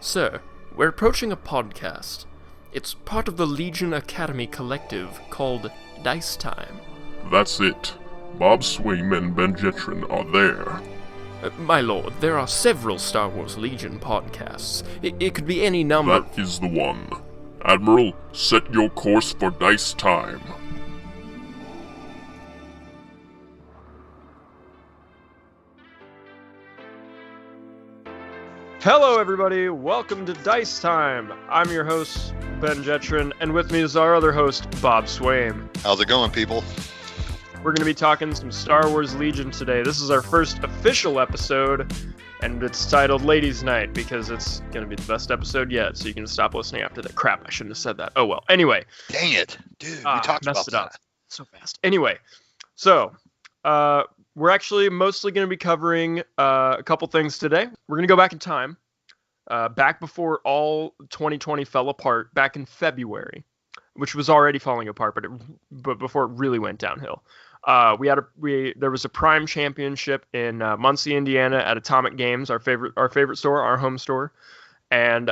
Sir, we're approaching a podcast. It's part of the Legion Academy collective called Dice Time. That's it. Bob Swaim and Ben Jetron are there. My lord, there are several Star Wars Legion podcasts. It could be any number. That is the one. Admiral, set your course for Dice Time. Hello everybody, welcome to Dice Time. I'm your host, Ben Jetron, and with me is our other host, Bob Swaim. How's it going, people? We're going to be talking some Star Wars Legion today. This is our first official episode, and it's titled Ladies' Night, because it's going to be the best episode yet, so you can stop listening after that. Crap, I shouldn't have said that. Oh well, anyway. Dang it. Dude, we talked about that. Up so fast. Anyway, so, we're actually mostly going to be covering a couple things today. We're going to go back in time, back before all 2020 fell apart, back in February, which was already falling apart, but before it really went downhill. There was a Prime Championship in Muncie, Indiana, at Atomic Games, our favorite store, our home store, and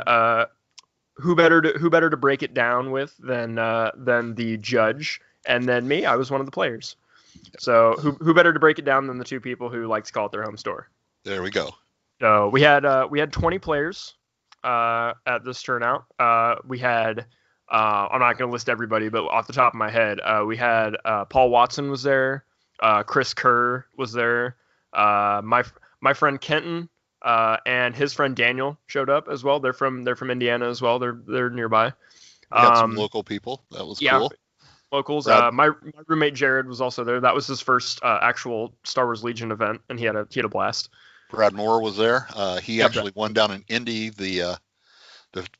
who better to break it down with than the judge, and then me. I was one of the players. So who better to break it down than the two people who like to call it their home store? There we go. So we had 20 players at this turnout. We had I'm not going to list everybody, but off the top of my head, we had Paul Watson was there, Chris Kerr was there, my friend Kenton and his friend Daniel showed up as well. They're from Indiana as well. They're nearby. We got some local people. That was cool. Locals. My roommate Jared was also there. That was his first actual Star Wars Legion event, and he had a blast. Brad Moore was there. He actually won down in Indy.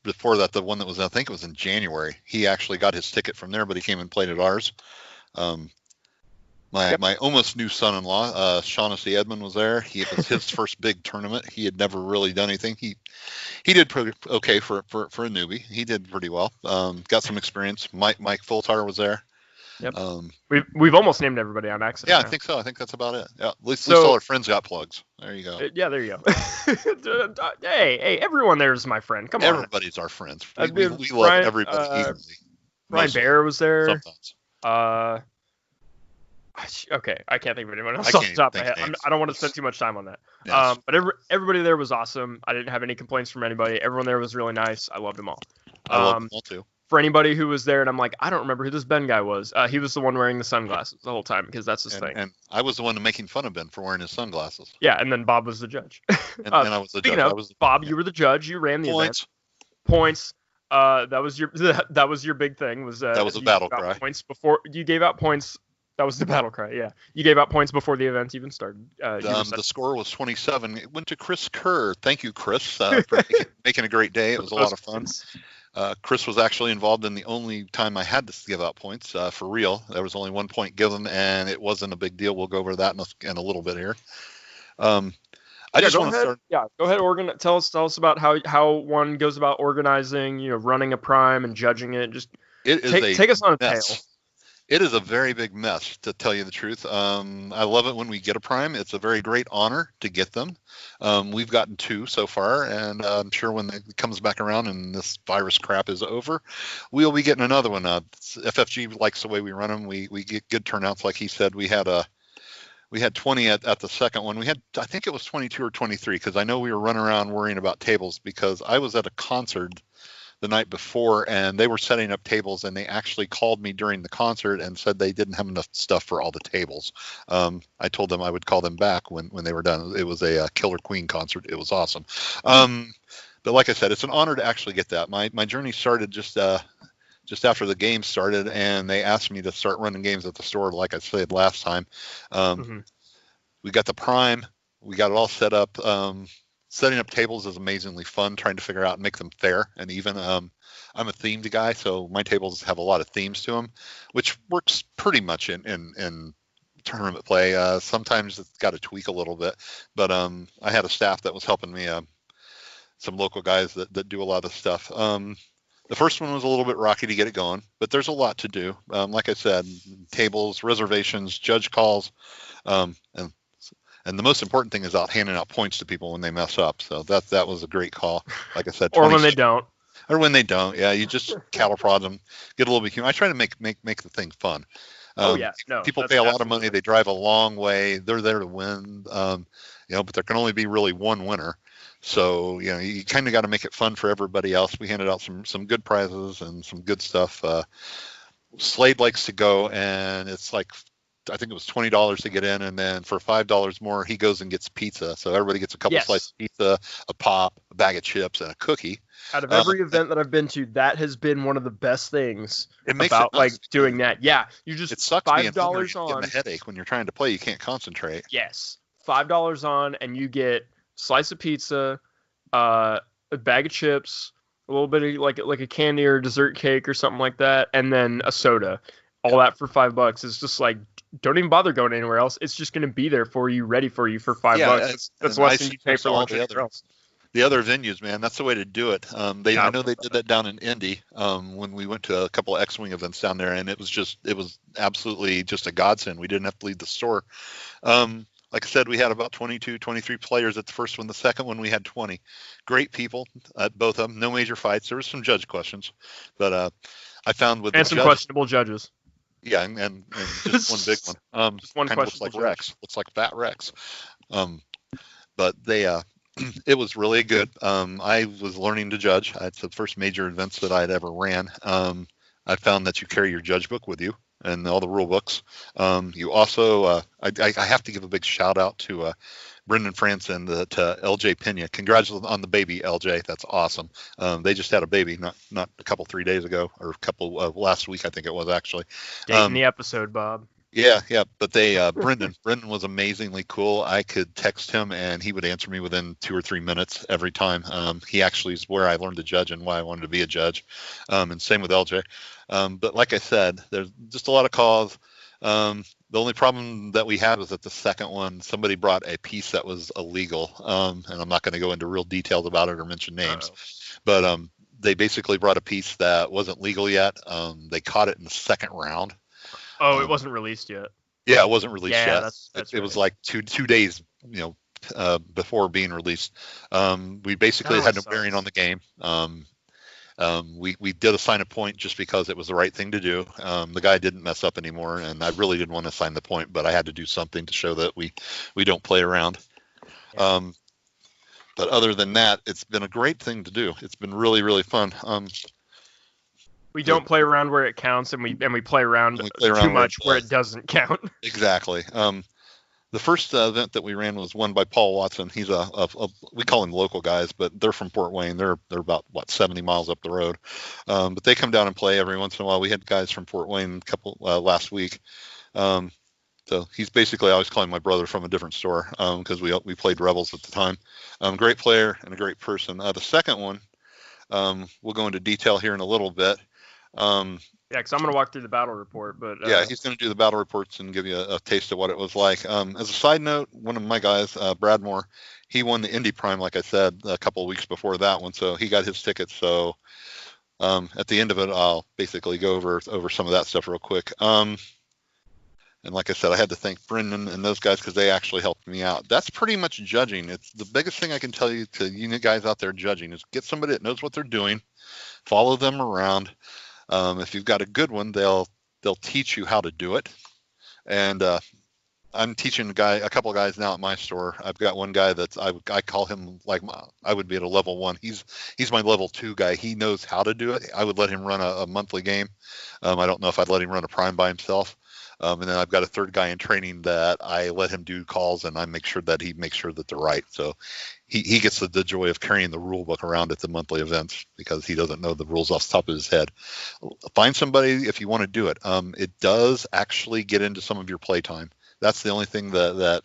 Before that, the one that was, I think it was in January. He actually got his ticket from there, but he came and played at ours. My almost new son-in-law, Shaughnessy Edmond, was there. It was his first big tournament. He had never really done anything. He did pretty okay for a newbie. He did pretty well. Got some experience. Mike Fultar was there. Yep. We've almost named everybody on accident. Yeah, I think so. I think that's about it. Yeah, at least all our friends got plugs. There you go. Yeah, there you go. hey, everyone there is my friend. Come on. Everybody's our friends. We love everybody equally. Ryan Bear was there. Sometimes. Okay, I can't think of anyone else off the top of my head. I don't want to spend too much time on that. Yes. But everybody there was awesome. I didn't have any complaints from anybody. Everyone there was really nice. I loved them all. I loved them all too. For anybody who was there, and I'm like, I don't remember who this Ben guy was. He was the one wearing the sunglasses the whole time, because that's his thing. And I was the one making fun of Ben for wearing his sunglasses. Yeah, and then Bob was the judge. And I was the judge. Bob, you were the judge. You ran the event. Points. That was your big thing. That was a battle cry. Points before you gave out points. That was the battle cry, yeah. You gave out points before the event even started. The score was 27. It went to Chris Kerr. Thank you, Chris, for making a great day. It was a lot of fun. Chris was actually involved in the only time I had to give out points, for real. There was only 1 point given, and it wasn't a big deal. We'll go over that in a little bit here. I just want to start. Yeah, go ahead. Tell us about how one goes about organizing, running a prime and judging it. Just take us on a tale. It is a very big mess, to tell you the truth. I love it when we get a prime. It's a very great honor to get them. We've gotten 2 so far, and I'm sure when it comes back around and this virus crap is over, we'll be getting another one. FFG likes the way we run them. We get good turnouts, like he said. We had 20 at the second one. I think it was 22 or 23, because I know we were running around worrying about tables, because I was at a concert the night before, and they were setting up tables, and they actually called me during the concert and said they didn't have enough stuff for all the tables. I told them I would call them back when they were done. It was a Killer Queen concert. It was awesome. But like I said, it's an honor to actually get that. My journey started just after the game started, and they asked me to start running games at the store, like I said last time. We got the prime. We got it all set up. Setting up tables is amazingly fun, trying to figure out and make them fair and even. I'm a themed guy, so my tables have a lot of themes to them, which works pretty much in tournament play. Sometimes it's got to tweak a little bit, but I had a staff that was helping me, some local guys that do a lot of stuff. The first one was a little bit rocky to get it going, but there's a lot to do. Like I said, tables, reservations, judge calls, and And the most important thing is handing out points to people when they mess up. So that was a great call. Like I said, Or when they don't. Or when they don't, yeah, you just cattle prod them, get a little bit humor. I try to make the thing fun. People pay a lot of money. They drive a long way. They're there to win, but there can only be really one winner. So, you kind of got to make it fun for everybody else. We handed out some good prizes and some good stuff. Slade likes to go, and it's like, I think it was $20 to get in, and then for $5 more, he goes and gets pizza. So everybody gets a couple slices of pizza, a pop, a bag of chips, and a cookie. Out of every event that I've been to, that has been one of the best things about doing that. Yeah, you just it sucks $5 on. You get a headache when you're trying to play. You can't concentrate. Yes, $5 on, and you get a slice of pizza, a bag of chips, a little bit of like a candy or dessert cake or something like that, and then a soda. All that for $5. It's just like, don't even bother going anywhere else. It's just going to be there for you, ready for you for $5. That's less than you pay for lunch anywhere else. The other venues, man, that's the way to do it. I know they did that down in Indy when we went to a couple of X-Wing events down there, and it was absolutely just a godsend. We didn't have to leave the store. Like I said, we had about 22, 23 players at the first one. The second one, we had 20. Great people at both of them. No major fights. There were some judge questions, but I found with some questionable judges. Yeah, and just one big one. Just one kind of looks like Rex. Looks like Fat Rex. But they it was really good. I was learning to judge. It's the first major events that I'd ever ran. I found that you carry your judge book with you and all the rule books. You also, I have to give a big shout out to Brendan France and to LJ Pena. Congratulations on the baby, LJ. That's awesome. They just had a baby, not a couple 3 days ago, or a couple last week, I think it was actually. Dating the episode, Bob. Yeah. But Brendan was amazingly cool. I could text him and he would answer me within 2 or 3 minutes every time. He actually is where I learned to judge and why I wanted to be a judge. And same with LJ. But like I said, there's just a lot of calls. The only problem that we had was that the second one, somebody brought a piece that was illegal. And I'm not going to go into real details about it or mention names, but they basically brought a piece that wasn't legal yet. They caught it in the second round. Oh, it wasn't released yet. Yeah, it wasn't released yet. That's it was like two days, before being released. We basically had no bearing on the game. We did assign a point just because it was the right thing to do. The guy didn't mess up anymore, and I really didn't want to assign the point, but I had to do something to show that we don't play around. Yeah. But other than that, it's been a great thing to do. It's been really, really fun. We don't play around where it counts, and we play around too much where it doesn't count. Exactly. The first event that we ran was won by Paul Watson. He's we call him local guys, but they're from Fort Wayne. They're about 70 miles up the road, but they come down and play every once in a while. We had guys from Fort Wayne a couple last week. So he's basically, I always call him my brother from a different store because we played Rebels at the time. Great player and a great person. The second one, we'll go into detail here in a little bit. Because I'm going to walk through the battle report, but yeah, he's going to do the battle reports and give you a taste of what it was like. As a side note, one of my guys, Brad Moore, he won the Indy Prime, like I said, a couple of weeks before that one, so he got his tickets. So at the end of it, I'll basically go over some of that stuff real quick. And like I said, I had to thank Brendan and those guys because they actually helped me out. That's pretty much judging. It's the biggest thing I can tell you to you guys out there judging is get somebody that knows what they're doing, follow them around. If you've got a good one, they'll teach you how to do it. And I'm teaching a couple of guys now at my store. I've got one guy that's I call him like I would be at a level 1. He's my level 2 guy. He knows how to do it. I would let him run a monthly game. I don't know if I'd let him run a prime by himself. And then I've got a third guy in training that I let him do calls, and I make sure that he makes sure that they're right. So he gets the joy of carrying the rule book around at the monthly events because he doesn't know the rules off the top of his head. Find somebody if you want to do it. It does actually get into some of your play time. That's the only thing that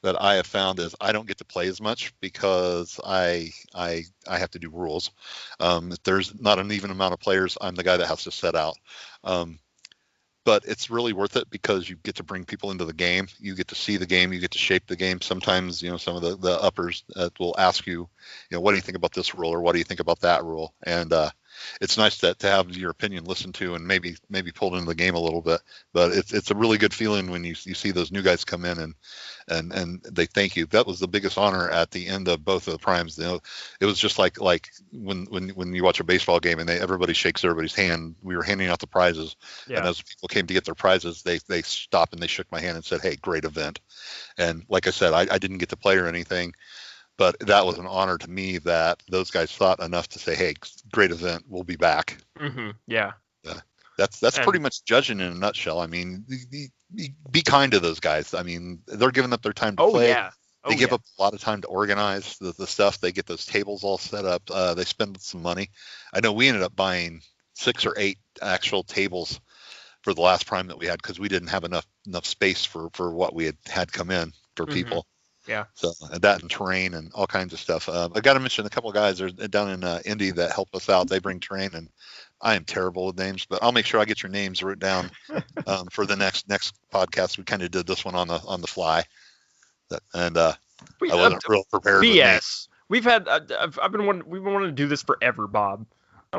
I have found is I don't get to play as much because I have to do rules. If there's not an even amount of players, I'm the guy that has to set out. But it's really worth it because you get to bring people into the game. You get to see the game. You get to shape the game. Sometimes, some of the uppers will ask you, what do you think about this rule or what do you think about that rule? And it's nice to have your opinion listened to and maybe pulled into the game a little bit. But it's a really good feeling when you see those new guys come in and they thank you. That was the biggest honor at the end of both of the primes. It was just like when you watch a baseball game and everybody shakes everybody's hand. We were handing out the prizes, and as people came to get their prizes, they stopped and they shook my hand and said, "Hey, great event." And like I said, I didn't get to play or anything, but that was an honor to me that those guys thought enough to say, "Hey, great event. We'll be back." Mm-hmm. Yeah. That's pretty much judging in a nutshell. I mean, be kind to those guys. I mean, they're giving up their time to play. Yeah. They give up a lot of time to organize the stuff. They get those tables all set up. They spend some money. I know we ended up buying 6 or 8 actual tables for the last prime that we had because we didn't have enough space for what we had come in for people. Yeah. So that and terrain and all kinds of stuff. I got to mention a couple of guys are down in Indy that help us out. They bring terrain, and I am terrible with names, but I'll make sure I get your names written down for the next podcast. We kind of did this one on the fly, and I wasn't real prepared. BS. We've had we've been wanting to do this forever, Bob. I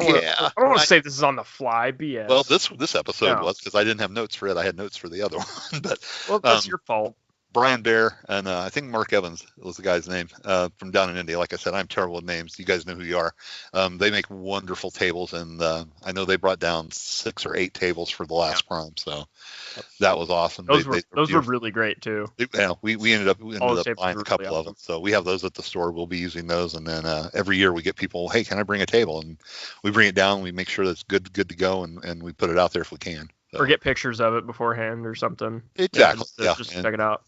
don't want to say this is on the fly, BS. Well, this episode was because I didn't have notes for it. I had notes for the other one, but that's your fault. Brian Bear and I think Mark Evans was the guy's name from down in India. Like I said, I'm terrible with names. You guys know who you are. They make wonderful tables, and I know they brought down 6 or 8 tables for the last prime. So that was awesome. Those were really great too. Yeah, we ended up buying a couple of them. So we have those at the store. We'll be using those, and then every year we get people, hey, can I bring a table? And we bring it down. We make sure that's good to go, and we put it out there if we can. So. Or get pictures of it beforehand or something. Exactly. Just check it out.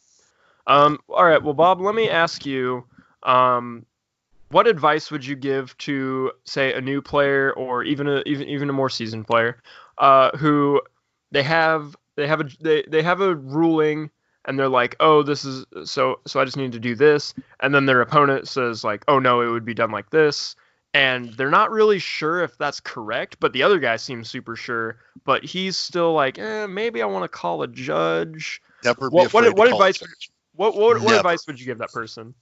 All right. Well, Bob, let me ask you, what advice would you give to, say, a new player or even a more seasoned player, who they have a ruling and they're like, oh, this is so I just need to do this, and then their opponent says like, oh no, it would be done like this, and they're not really sure if that's correct, but the other guy seems super sure, but he's still like, maybe I want to call a judge. Never be afraid to call advice? a judge. What advice would you give that person?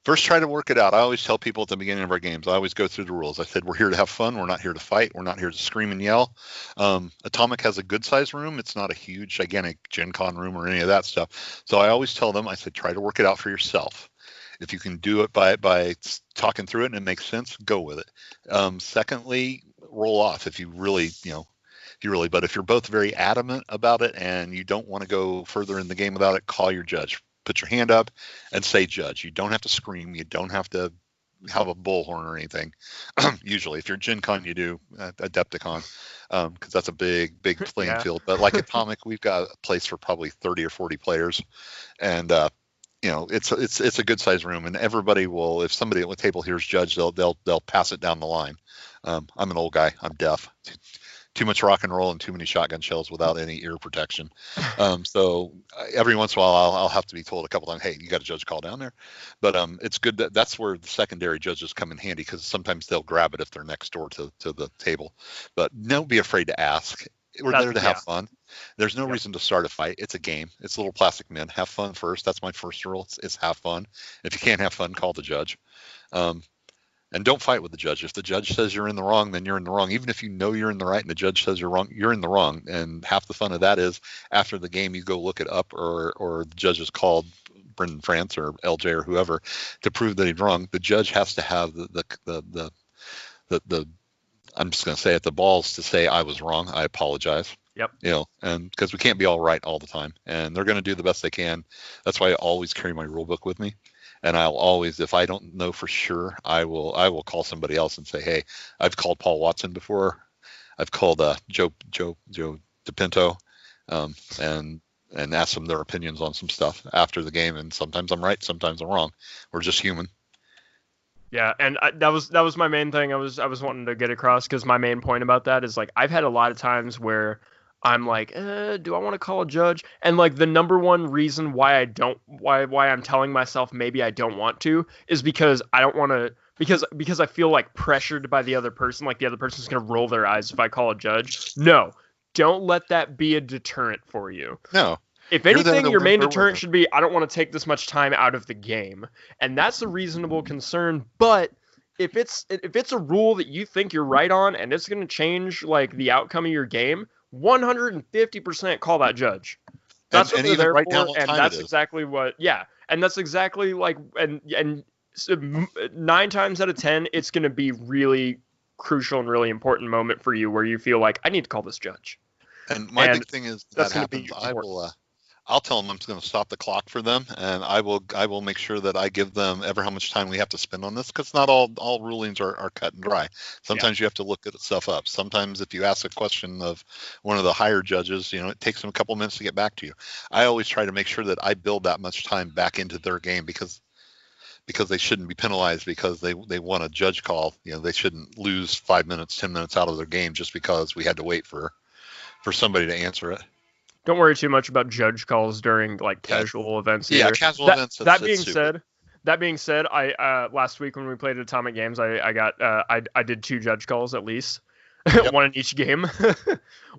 First, try to work it out. I always tell people at the beginning of our games, I always go through the rules. I said, we're here to have fun. We're not here to fight. We're not here to scream and yell. Atomic has a good size room. It's not a huge, gigantic Gen Con room or any of that stuff. So I always tell them, I said, try to work it out for yourself. If you can do it by talking through it and it makes sense, go with it. Secondly, roll off if you really, but if you're both very adamant about it and you don't want to go further in the game without it, call your judge. Put your hand up and say judge. You don't have to scream. You don't have to have a bullhorn or anything. Usually, if you're Gen Con, you do Adepticon, because that's a big playing field. But like Atomic, we've got a place for probably 30 or 40 players, and it's a good size room, and everybody will. If somebody at the table hears judge, they'll pass it down the line. I'm an old guy. I'm deaf. Too much rock and roll and too many shotgun shells without any ear protection. So every once in a while, I'll have to be told a couple times, hey, you got a judge call down there. But it's good that's where the secondary judges come in handy, because sometimes they'll grab it if they're next door to the table. But don't be afraid to ask. We're there to have fun. There's no reason to start a fight. It's a game. It's little plastic men. Have fun first. That's my first rule. It's have fun. If you can't have fun, call the judge. And don't fight with the judge. If the judge says you're in the wrong, then you're in the wrong. Even if you know you're in the right and the judge says you're wrong, you're in the wrong. And half the fun of that is after the game, you go look it up, or the judge has called Brendan France or LJ or whoever to prove that he's wrong. The judge has to have the I'm just going to say it, the balls to say I was wrong. I apologize. Yep. And because we can't be all right all the time, and they're going to do the best they can. That's why I always carry my rule book with me. And I'll always, if I don't know for sure, I will call somebody else and say, hey, I've called Paul Watson before. I've called Joe DePinto, and asked them their opinions on some stuff after the game. And sometimes I'm right, sometimes I'm wrong. We're just human. Yeah, and that was my main thing. I was wanting to get across, because my main point about that is, like, I've had a lot of times where I'm like, do I want to call a judge? And like the number one reason why I'm telling myself maybe I don't want to is because I don't want to, because I feel like pressured by the other person, like the other person's going to roll their eyes if I call a judge. No, don't let that be a deterrent for you. No. If anything, your main deterrent should be, I don't want to take this much time out of the game. And that's a reasonable concern, but if it's a rule that you think you're right on and it's going to change like the outcome of your game, 150% call that judge. That's what they're there for, and that's exactly what. Yeah, and that's exactly like and so 9 times out of 10, it's going to be really crucial and really important moment for you where you feel like I need to call this judge. And my big thing is that happens. I'll tell them I'm going to stop the clock for them, and I will make sure that I give them ever how much time we have to spend on this, because not all rulings are cut and dry. Sometimes you have to look at stuff up. Sometimes if you ask a question of one of the higher judges, it takes them a couple minutes to get back to you. I always try to make sure that I build that much time back into their game because they shouldn't be penalized because they want a judge call. They shouldn't lose 5 minutes, 10 minutes out of their game just because we had to wait for somebody to answer it. Don't worry too much about judge calls during like casual events. Yeah, casual events. That being said, I last week when we played at Atomic Games, I did 2 judge calls at least, one in each game.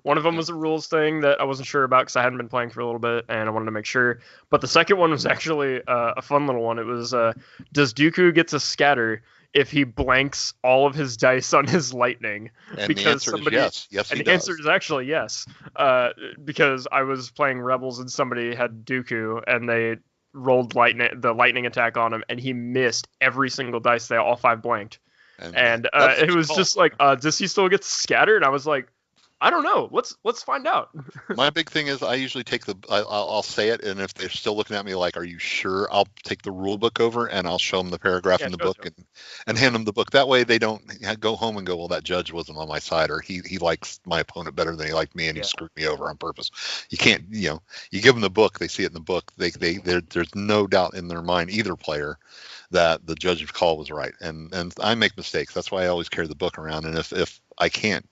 One of them was a rules thing that I wasn't sure about because I hadn't been playing for a little bit and I wanted to make sure. But the second one was actually a fun little one. It was does Dooku get to scatter if he blanks all of his dice on his lightning? And because the answer is yes. Yes, he does. And the answer is actually yes. Because I was playing Rebels and somebody had Dooku and they rolled the lightning attack on him and he missed every single dice. They all 5 blanked. And it was just like, does he still get scattered? And I was like, I don't know. Let's find out. My big thing is I usually take I'll say it, and if they're still looking at me like, "Are you sure?" I'll take the rule book over and I'll show them the paragraph in the book and hand them the book. That way they don't go home and go, "Well, that judge wasn't on my side," or he likes my opponent better than he liked me and he screwed me over on purpose. You can't, you give them the book, they see it in the book. There's no doubt in their mind, either player, that the judge's call was right. And I make mistakes. That's why I always carry the book around. And if I can't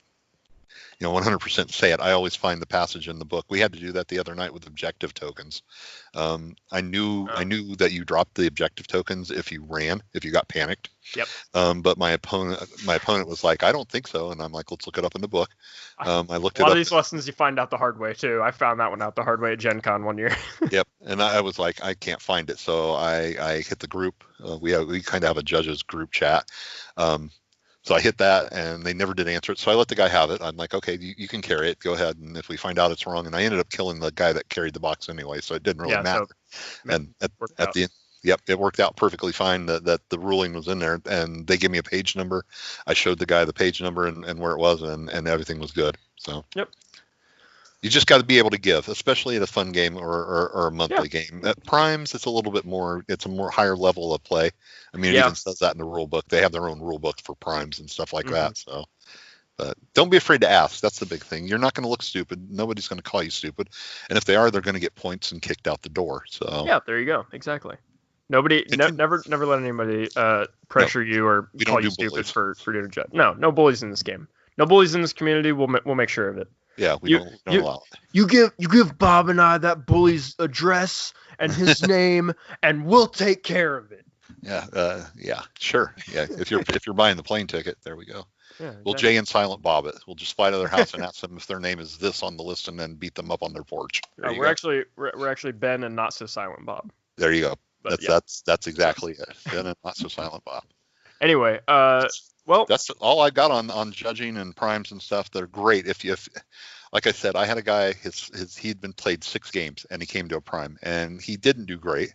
100% say it, I always find the passage in the book. We had to do that the other night with objective tokens. I knew that you dropped the objective tokens if you got panicked. Yep. But my opponent was like, I don't think so. And I'm like, let's look it up in the book. I looked it up. A lot of these lessons you find out the hard way too. I found that one out the hard way at Gen Con one year. Yep. And I was like, I can't find it. So I hit the group. We kind of have a judges group chat. So I hit that, and they never did answer it. So I let the guy have it. I'm like, okay, you can carry it. Go ahead. And if we find out it's wrong, and I ended up killing the guy that carried the box anyway, so it didn't really matter. And at the end, it worked out perfectly fine that the ruling was in there, and they gave me a page number. I showed the guy the page number and where it was, and everything was good. So yep. You just got to be able to give, especially at a fun game or a monthly game. At Primes, it's a little bit more. It's a more higher level of play. I mean, it even says that in the rule book. They have their own rule book for Primes and stuff like that. So, but don't be afraid to ask. That's the big thing. You're not going to look stupid. Nobody's going to call you stupid. And if they are, they're going to get points and kicked out the door. So yeah, there you go. Exactly. Nobody, never let anybody pressure you or call you stupid for doing a job. No bullies in this game. No bullies in this community. We'll make sure of it. Yeah, we don't allow it. You give Bob and I that bully's address and his name, and we'll take care of it. Yeah, sure. Yeah, if you're buying the plane ticket, there we go. Yeah, exactly. We'll Jay and Silent Bob it. We'll just fly to their house and ask them if their name is this on the list, and then beat them up on their porch. We're actually Ben and Not So Silent Bob. There you go. But that's exactly it. Ben and Not So Silent Bob. Anyway, well, that's all I got on judging and primes and stuff. They're great. If like I said, I had a guy, he'd been played 6 games and he came to a prime and he didn't do great.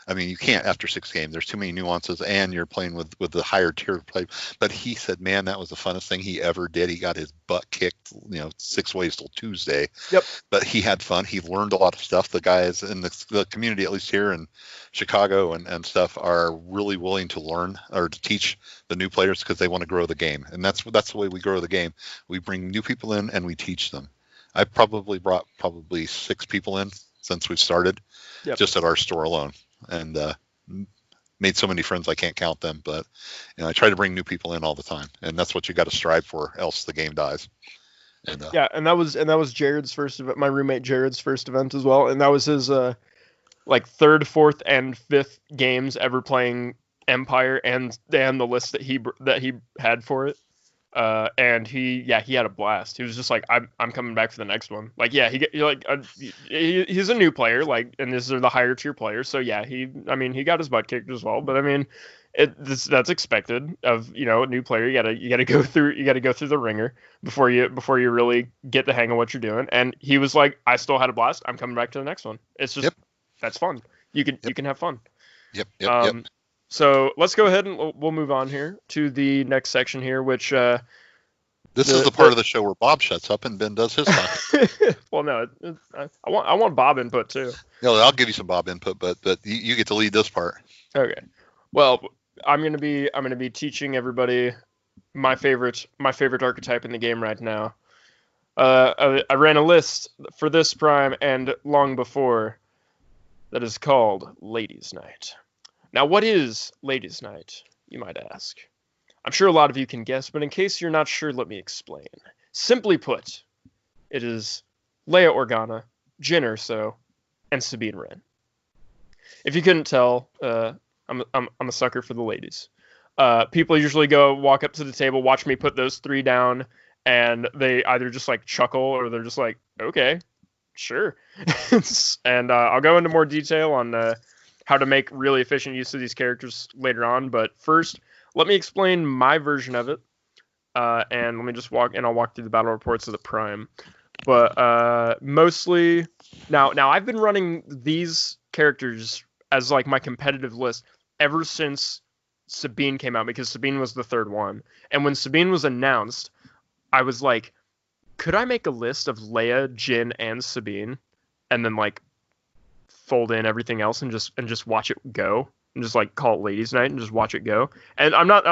I mean, you can't after 6 games. There's too many nuances, and you're playing with the higher tier play. But he said, man, that was the funnest thing he ever did. He got his butt kicked, 6 ways till Tuesday. Yep. But he had fun. He learned a lot of stuff. The guys in the community, at least here in Chicago and stuff, are really willing to learn or to teach the new players because they want to grow the game. And that's the way we grow the game. We bring new people in and we teach them. I probably brought 6 people in since we've started, just at our store alone. And made so many friends I can't count them, but I try to bring new people in all the time, and that's what you got to strive for, else the game dies. And and that was Jared's first event, my roommate Jared's first event as well, and that was his 3rd, 4th, and 5th games ever playing Empire, and the list that he had for it. And he had a blast. He was just like, I'm coming back for the next one. He's a new player, and these are the higher tier players. So yeah, he got his butt kicked as well. But I mean, That's expected of a new player. You gotta go through the ringer before you really get the hang of what you're doing. And he was like, I still had a blast. I'm coming back to the next one. It's just that's fun. You can have fun. Yep. So let's go ahead and we'll move on here to the next section here, which this is the part of the show where Bob shuts up and Ben does his talk. Well, no, I want Bob input too. No, I'll give you some Bob input, but you get to lead this part. Okay. Well, I'm gonna be teaching everybody my favorite archetype in the game right now. I ran a list for this prime and long before that is called Ladies' Night. Now, what is Ladies' Night, you might ask? I'm sure a lot of you can guess, but in case you're not sure, let me explain. Simply put, it is Leia Organa, Jyn Erso, and Sabine Wren. If you couldn't tell, I'm a sucker for the ladies. People usually walk up to the table, watch me put those three down, and they either just like chuckle or they're just like, okay, sure. And I'll go into more detail on how to make really efficient use of these characters later on. But first, let me explain my version of it, and I'll walk through the battle reports of the Prime. But mostly, now I've been running these characters as like my competitive list ever since Sabine came out, because Sabine was the third one. And when Sabine was announced, I was like, could I make a list of Leia, Jyn, and Sabine, and then like fold in everything else and just watch it go, and just like call it Ladies' Night and just watch it go? And I'm not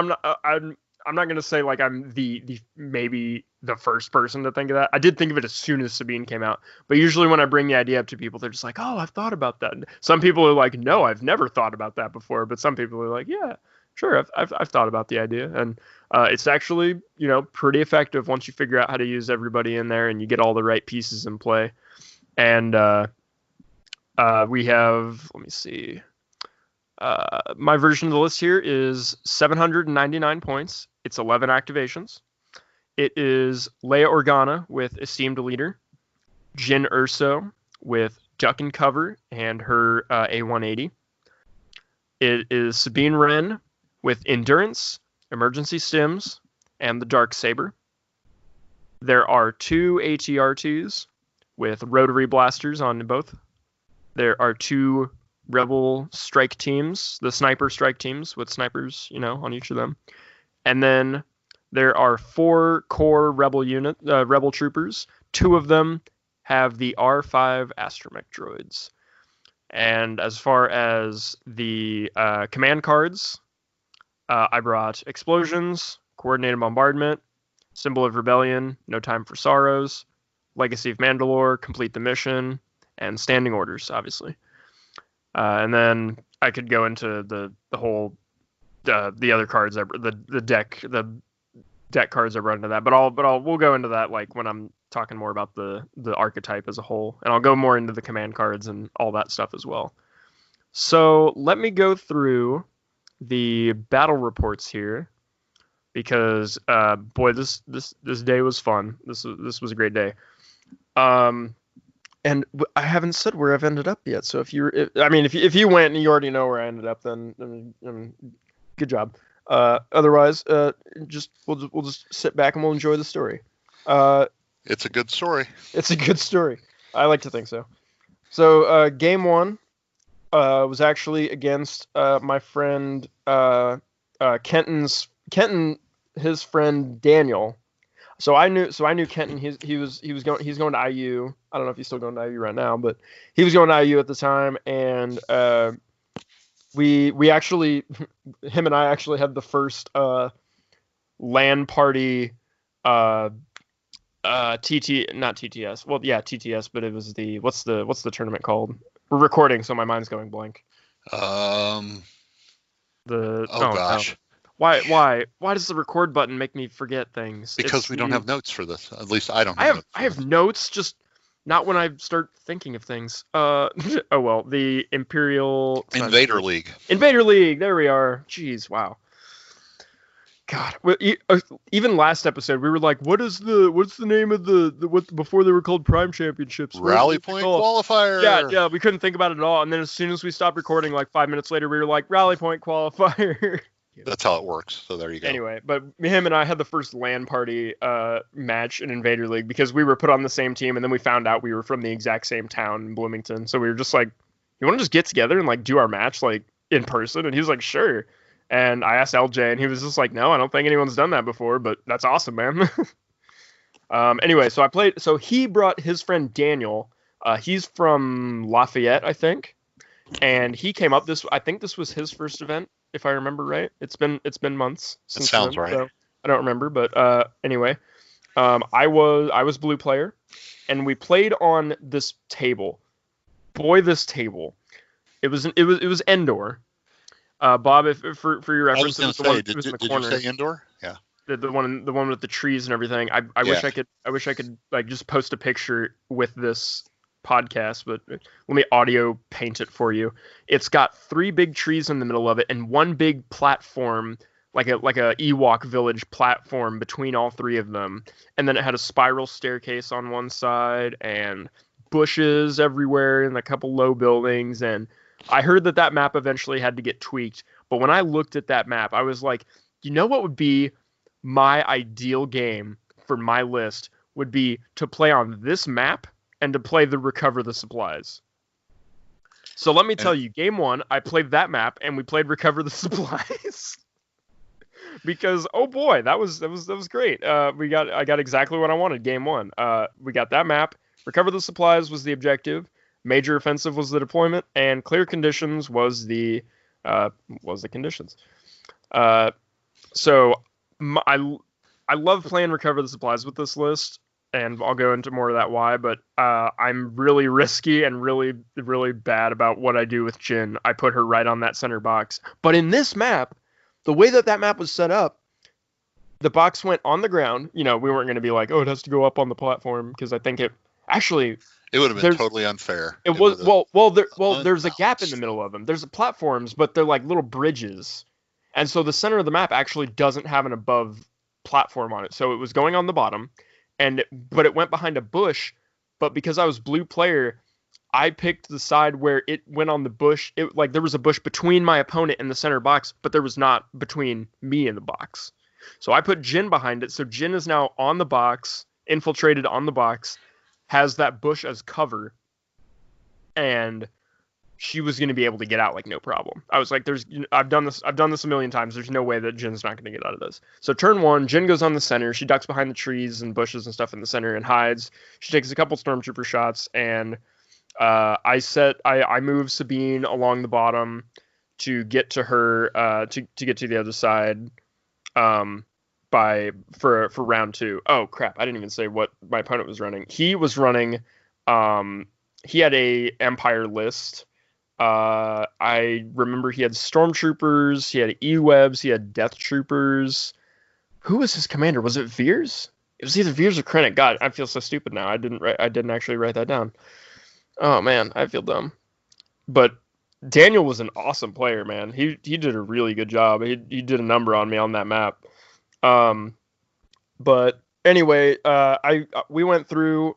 gonna say like I'm the maybe the first person to think of that. I did think of it as soon as Sabine came out, but usually when I bring the idea up to people, they're just like, oh, I've thought about that. And some people are like, no, I've never thought about that before. But some people are like, yeah, sure, I've thought about the idea. And it's actually pretty effective once you figure out how to use everybody in there and you get all the right pieces in play. And we have, let me see, my version of the list here is 799 points. It's 11 activations. It is Leia Organa with Esteemed Leader, Jyn Erso with Duck and Cover and her A180. It is Sabine Wren with Endurance, Emergency Stims, and the Dark Saber. There are 2 ATR2s with rotary blasters on both. There are 2 Rebel strike teams, the sniper strike teams with snipers, on each of them. And then there are 4 core Rebel troopers. 2 of them have the R5 astromech droids. And as far as the command cards, I brought Explosions, Coordinated Bombardment, Symbol of Rebellion, No Time for Sorrows, Legacy of Mandalore, Complete the Mission, and Standing Orders, obviously. And then I could go into the whole the other cards, the deck cards I brought into that. But we'll go into that like when I'm talking more about the archetype as a whole, and I'll go more into the command cards and all that stuff as well. So let me go through the battle reports here, because boy, this day was fun. This was a great day. And I haven't said where I've ended up yet. So if you went and you already know where I ended up, then good job. Otherwise, we'll just sit back and we'll enjoy the story. It's a good story. It's a good story. I like to think so. So game 1 was actually against my friend Kenton, his friend Daniel. So I knew Kenton. He's going to IU. I don't know if he's still going to IU right now, but he was going to IU at the time, and we actually, him and I actually had the first LAN party not TTS. Well, yeah, TTS, but it was what's the tournament called? We're recording, so my mind's going blank. Gosh. No. Why does the record button make me forget things? Because we don't have notes for this. At least I don't. I have notes, just not when I start thinking of things. Oh well, the Imperial Invader League. Invader League. There we are. Jeez, wow. God, even last episode we were like, what's the name of what before they were called Prime Championships? Rally Point Qualifier. Yeah, we couldn't think about it at all. And then as soon as we stopped recording, like 5 minutes later, we were like, Rally Point Qualifier. That's how it works. So there you go. Anyway, but him and I had the first LAN party match in Invader League because we were put on the same team, and then we found out we were from the exact same town in Bloomington. So we were just like, you want to just get together and like do our match like in person? And he was like, sure. And I asked LJ, and he was just like, no, I don't think anyone's done that before, but that's awesome, man. Anyway, so I played. So he brought his friend Daniel. He's from Lafayette, I think, and he came up. I think this was his first event, if I remember right. It's been months since. It sounds then, right. So I don't remember, but anyway, I was blue player, and we played on this table. Boy, this table. It was indoor. Bob, for your reference, I was going to say, did you say indoor? Yeah. The one with the trees and everything. I wish I could like just post a picture with this podcast, but let me audio paint it for you. It's got 3 big trees in the middle of it and one big platform, like a Ewok village platform between all 3 of them. And then it had a spiral staircase on one side and bushes everywhere and a couple low buildings. And I heard that map eventually had to get tweaked, but when I looked at that map, I was like, you know what would be my ideal game for my list would be to play on this map and to play the Recover the Supplies. So let me tell you, game 1, I played that map and we played Recover the Supplies. Because oh boy, that was great. I got exactly what I wanted game 1. We got that map. Recover the Supplies was the objective. Major offensive was the deployment, and clear conditions was the conditions. So I love playing Recover the Supplies with this list, and I'll go into more of that why. But I'm really risky and really really bad about what I do with Jin. I put her right on that center box. But in this map, the way that map was set up, the box went on the ground. You know, we weren't going to be like, oh, it has to go up on the platform because I think it actually. It would have been totally unfair. There's a gap in the middle of them. There's platforms, but they're like little bridges. And so the center of the map actually doesn't have an above platform on it. So it was going on the bottom, but it went behind a bush. But because I was blue player, I picked the side where it went on the bush. There was a bush between my opponent and the center box, but there was not between me and the box. So I put Jin behind it. So Jin is now on the box, infiltrated on the box, has that bush as cover, and she was going to be able to get out like no problem. I was like, I've done this a million times. There's no way that Jin's not going to get out of this. So turn 1, Jin goes on the center. She ducks behind the trees and bushes and stuff in the center and hides. She takes a couple stormtrooper shots, and I move Sabine along the bottom to get to her to get to the other side. For round 2. Oh crap, I didn't even say what my opponent was running. He was running he had a Empire list. I remember he had Stormtroopers, he had E-Webs, he had Death Troopers. Who was his commander? Was it Veers? It was either Veers or Krennic. God, I feel so stupid now. I didn't actually write that down. Oh man, I feel dumb. But Daniel was an awesome player, man. He did a really good job. He did a number on me on that map. But anyway, we went through.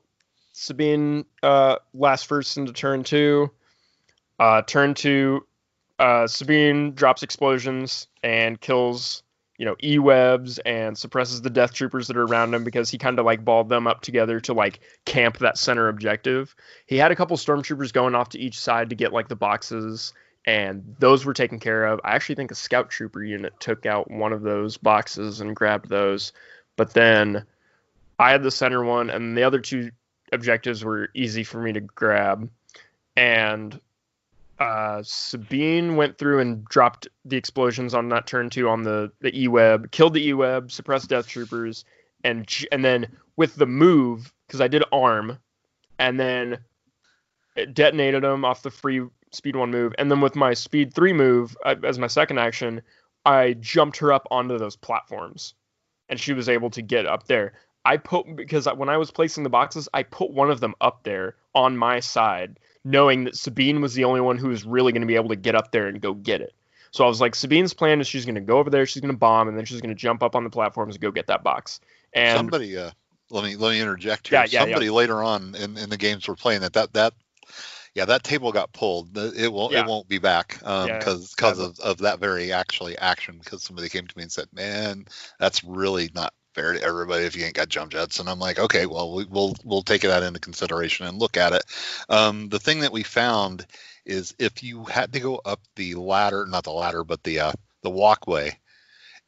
Sabine last first into turn 2. Turn 2, Sabine drops explosions and kills, E-Webs and suppresses the Death Troopers that are around him because he kind of like balled them up together to like camp that center objective. He had a couple Stormtroopers going off to each side to get like the boxes, and those were taken care of. I actually think a Scout Trooper unit took out one of those boxes and grabbed those. But then I had the center one, and the other 2 objectives were easy for me to grab. And Sabine went through and dropped the explosions on that turn 2 on the E-Web, killed the E-Web, suppressed Death Troopers, and then with the move, because I did arm, and then it detonated them off the free speed 1 move, and then with my speed 3 move as my second action, I jumped her up onto those platforms, and she was able to get up there. Because when I was placing the boxes, I put one of them up there on my side, knowing that Sabine was the only one who was really going to be able to get up there and go get it. So I was like, Sabine's plan is she's going to go over there, she's going to bomb, and then she's going to jump up on the platforms and go get that box. And somebody, let me interject here. Somebody later on in the games we're playing that table got pulled. It won't be back because of that very action. Because somebody came to me and said, "Man, that's really not fair to everybody if you ain't got jump jets." And I'm like, "Okay, well we'll take that into consideration and look at it." The thing that we found is if you had to go up the ladder, not the ladder, but the walkway,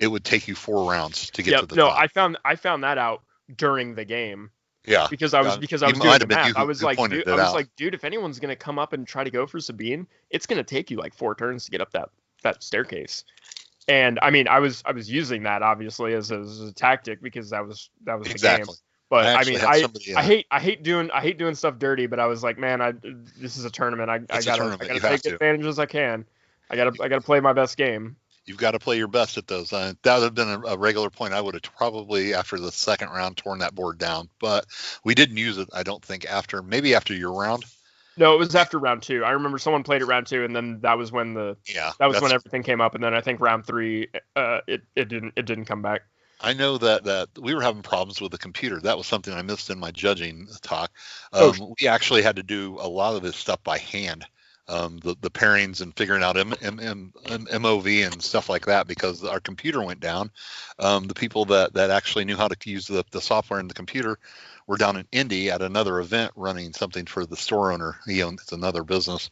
it would take you 4 rounds to get to the top. I found that out during the game. Yeah, because I was doing the math. I was like, dude, if anyone's gonna come up and try to go for Sabine, it's gonna take you like 4 turns to get up that staircase. And I mean, I was using that obviously as a tactic because that was exactly the game. But I hate doing stuff dirty. But I was like, man, this is a tournament. I gotta take advantage as I can. I gotta play my best game. You've got to play your best at those. That would have been a regular point. I would have probably, after the second round, torn that board down. But we didn't use it, I don't think, after your round. No, it was after round 2. I remember someone played it round 2, and then that was when when everything came up. And then I think round 3, it didn't come back. I know that we were having problems with the computer. That was something I missed in my judging talk. We actually had to do a lot of this stuff by hand. The pairings and figuring out MOV and stuff like that because our computer went down. The people that actually knew how to use the software in the computer were down in Indy at another event running something for the store owner. He owns another business.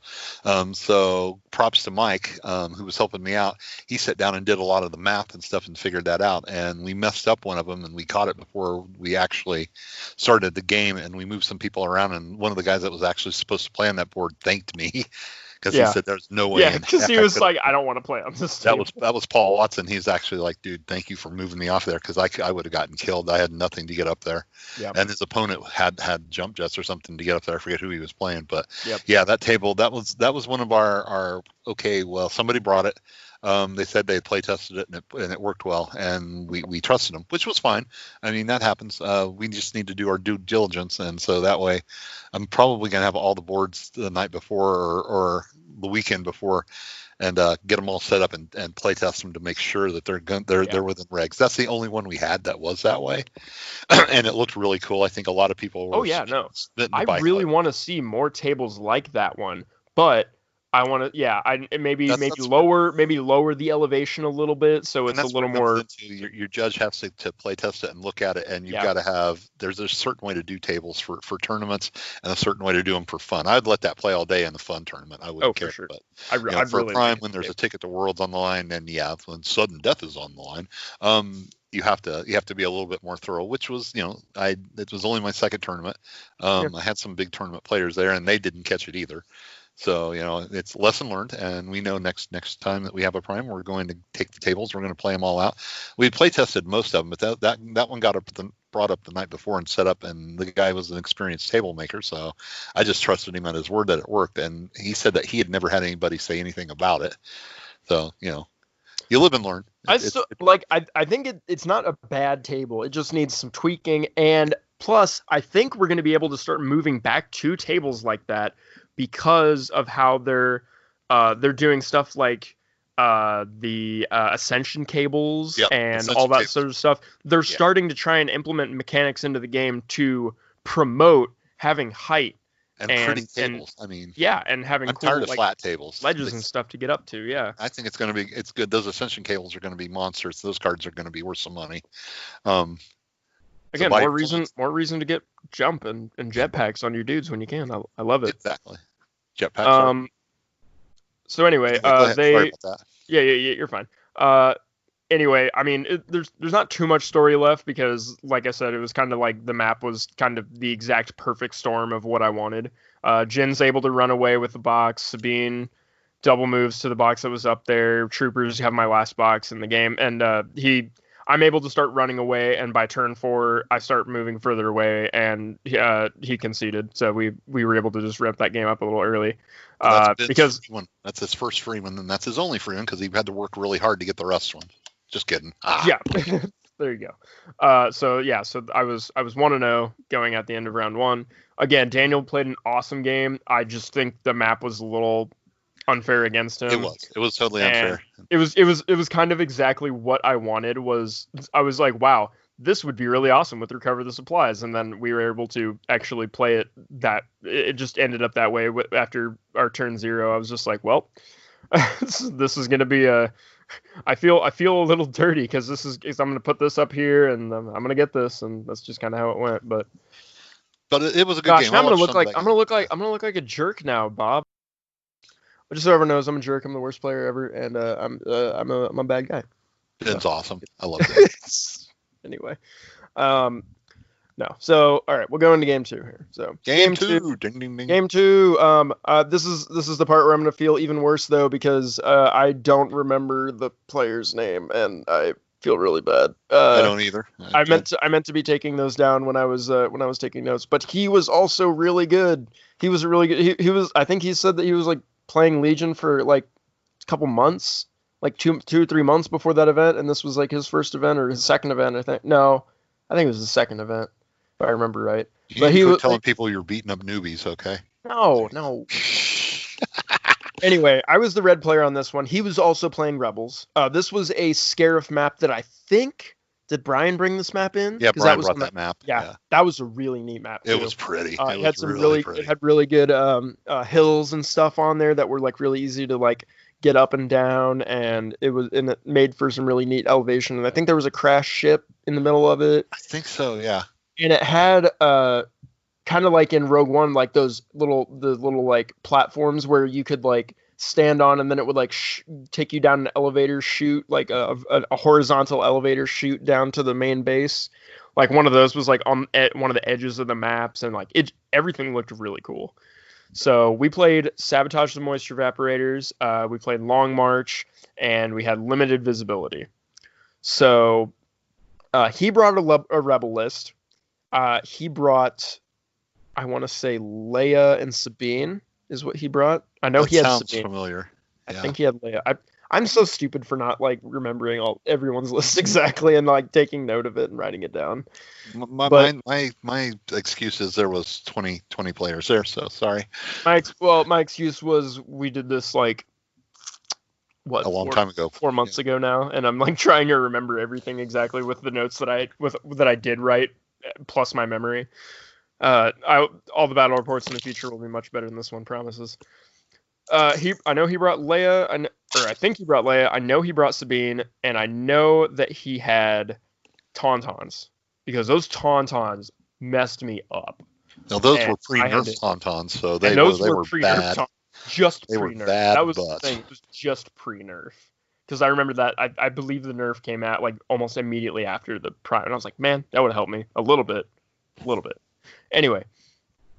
So props to Mike, who was helping me out. He sat down and did a lot of the math and stuff and figured that out. And we messed up one of them and we caught it before we actually started the game. And we moved some people around. And one of the guys that was actually supposed to play on that board thanked me. Because he said there's no way. Yeah, because he was like, I don't want to play on this table. That was Paul Watson. He's actually like, dude, thank you for moving me off there because I would have gotten killed. I had nothing to get up there. Yep. And his opponent had jump jets or something to get up there. I forget who he was playing, but that table that was one of our okay. Well, somebody brought it. They said they play tested it and it worked well, and we trusted them, which was fine. I mean, that happens. We just need to do our due diligence, and so that way, I'm probably gonna have all the boards the night before or the weekend before, and get them all set up and play test them to make sure that they're within regs. That's the only one we had that was that way, and it looked really cool. I think a lot of people were. I really want to see more tables like that one, but. I want to, maybe lower the elevation a little bit so it's a little more. Your judge has to play test it and look at it, and you've got to have. There's a certain way to do tables for tournaments and a certain way to do them for fun. I'd let that play all day in the fun tournament. I wouldn't care. For sure. But for a prime when there's a ticket to Worlds on the line, and when sudden death is on the line, you have to be a little bit more thorough. Which was it was only my second tournament. I had some big tournament players there, and they didn't catch it either. So, it's lesson learned, and we know next time that we have a prime, we're going to take the tables. We're going to play them all out. We play tested most of them, but that one got brought up the night before and set up, and the guy was an experienced table maker, so I just trusted him on his word that it worked, and he said that he had never had anybody say anything about it. So, you live and learn. I think it's not a bad table. It just needs some tweaking, and plus, I think we're going to be able to start moving back to tables like that. Because of how they're doing stuff like the ascension cables and all that sort of stuff. They're starting to try and implement mechanics into the game to promote having height and pretty tables. And having I'm tired of flat tables, ledges and stuff to get up to. Yeah, I think it's good. Those ascension cables are going to be monsters. Those cards are going to be worth some money. Again, more reason to get jump and jetpacks on your dudes when you can. I love it. Exactly. Jetpacks. So anyway, Sorry about that. Yeah, you're fine. Anyway, I mean, there's not too much story left because, like I said, it was kind of like the map was kind of the exact perfect storm of what I wanted. Jin's able to run away with the box. Sabine double moves to the box that was up there. Troopers have my last box in the game, and I'm able to start running away, and by turn 4, I start moving further away, and he conceded. So we were able to just ramp that game up a little early. Because that's his first free one, and that's his only free one because he had to work really hard to get the rest one. Just kidding. Yeah, there you go. So I was 1-0 going at the end of round 1. Again, Daniel played an awesome game. I just think the map was a little unfair against him. It was totally unfair. It was kind of exactly what I wanted. I was like, wow, this would be really awesome with Recover the Supplies, and then we were able to actually play it. It just ended up that way after our turn 0. I was just like, well, this is gonna be a. I feel a little dirty because I'm gonna put this up here and I'm gonna get this, and that's just kind of how it went. But it was a good game. Now I'm gonna look like a jerk now, Bob. Just so everyone knows, I'm a jerk. I'm the worst player ever, and I'm a bad guy. It's awesome. I love it. Anyway, no. So all right, we'll go into game 2 here. So game two. Ding, ding, ding. Game 2. This is the part where I'm gonna feel even worse though because I don't remember the player's name and I feel really bad. I don't either. I meant to be taking those down when I was taking notes, but he was also really good. He was really good. He was. I think he said that he was like playing Legion for like a couple months, like 2 or 3 months before that event, and this was like his first event or his second event. I think it was his second event, if I remember right. But he was telling people you're beating up newbies, okay? No. Anyway, I was the red player on this one. He was also playing Rebels. This was a Scarif map that I think. Did Brian bring this map in? Yeah, Brian brought that map. Yeah, that was a really neat map too. It was pretty. It had some pretty. It had really good hills and stuff on there that were like really easy to like get up and down, and it made for some really neat elevation. And I think there was a crash ship in the middle of it. I think so, yeah. And it had kind of like in Rogue One, like the little like platforms where you could like stand on, and then it would like take you down an elevator chute, like a horizontal elevator chute down to the main base. Like one of those was like on one of the edges of the maps, and like everything looked really cool. So we played Sabotage the Moisture Evaporators, we played Long March, and we had Limited Visibility. So he brought a rebel list. He brought, I want to say, Leia and Sabine is what he brought. I know he had Sabine. Sabine. Familiar. Yeah. I think he had Leia. I'm so stupid for not like remembering everyone's list exactly and like taking note of it and writing it down. My excuse is there was 20 players there, so sorry. My excuse was we did this like a long time ago, 4 months ago now, and I'm like trying to remember everything exactly with the notes that I did write plus my memory. All the battle reports in the future will be much better than this one promises. I know he brought Leia, I think he brought Leia. I know he brought Sabine, and I know that he had Tauntauns because those Tauntauns messed me up. Now those were pre-nerf Tauntauns, so they were bad. Just they pre-nerf. Were bad that was butts. the thing. It was just pre-nerf. Because I remember that I believe the nerf came out like almost immediately after the prime, and I was like, man, that would have helped me a little bit. Anyway,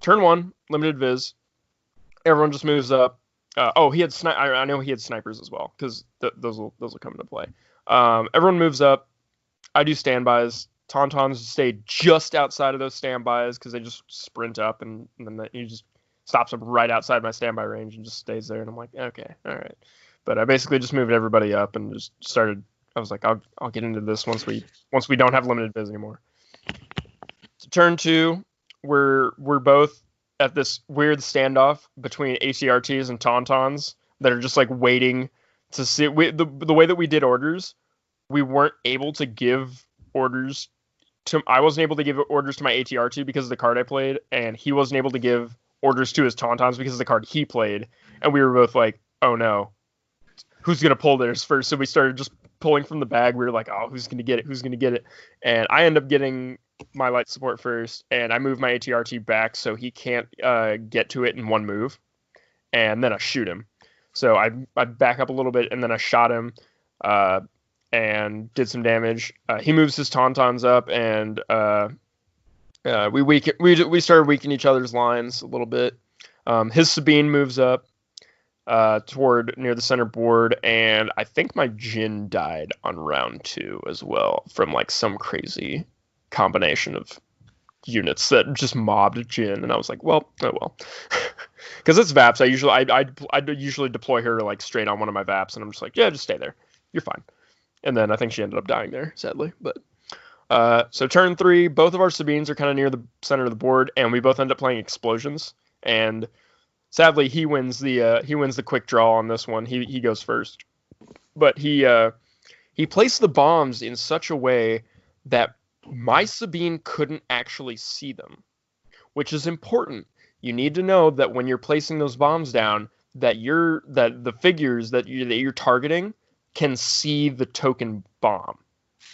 turn 1, limited viz. Everyone just moves up. He had I know he had snipers as well because those will come into play. Everyone moves up. I do standbys. Tauntauns stay just outside of those standbys because they just sprint up and then he just stops them right outside my standby range and just stays there. And I'm like, okay, all right. But I basically just moved everybody up and just started. I was like, I'll get into this once we don't have limited viz anymore. So turn 2, we're both at this weird standoff between ACRTs and Tauntauns that are just like waiting to see. The way that we did orders, we weren't able to give orders I wasn't able to give orders to my ATRT because of the card I played, and he wasn't able to give orders to his Tauntauns because of the card he played. And we were both like, oh no, who's going to pull theirs first? So we started just pulling from the bag. We were like, oh, who's going to get it? And I end up getting my light support first, and I move my ATRT back so he can't get to it in one move, and then I shoot him. So I back up a little bit, and then I shot him and did some damage. He moves his Tauntauns up, and we started weakening each other's lines a little bit. His Sabine moves up toward near the center board, and I think my Jin died on round 2 as well from like some crazy combination of units that just mobbed Jin, and I was like, well, oh well, because it's Vaps. I usually deploy her like straight on one of my Vaps, and I'm just like, yeah, just stay there, you're fine. And then I think she ended up dying there, sadly. But so turn 3, both of our Sabines are kind of near the center of the board, and we both end up playing explosions. And Sadly, he wins the quick draw on this one. He goes first, but he placed the bombs in such a way that my Sabine couldn't actually see them, which is important. You need to know that when you're placing those bombs down, that the figures that you're targeting can see the token bomb.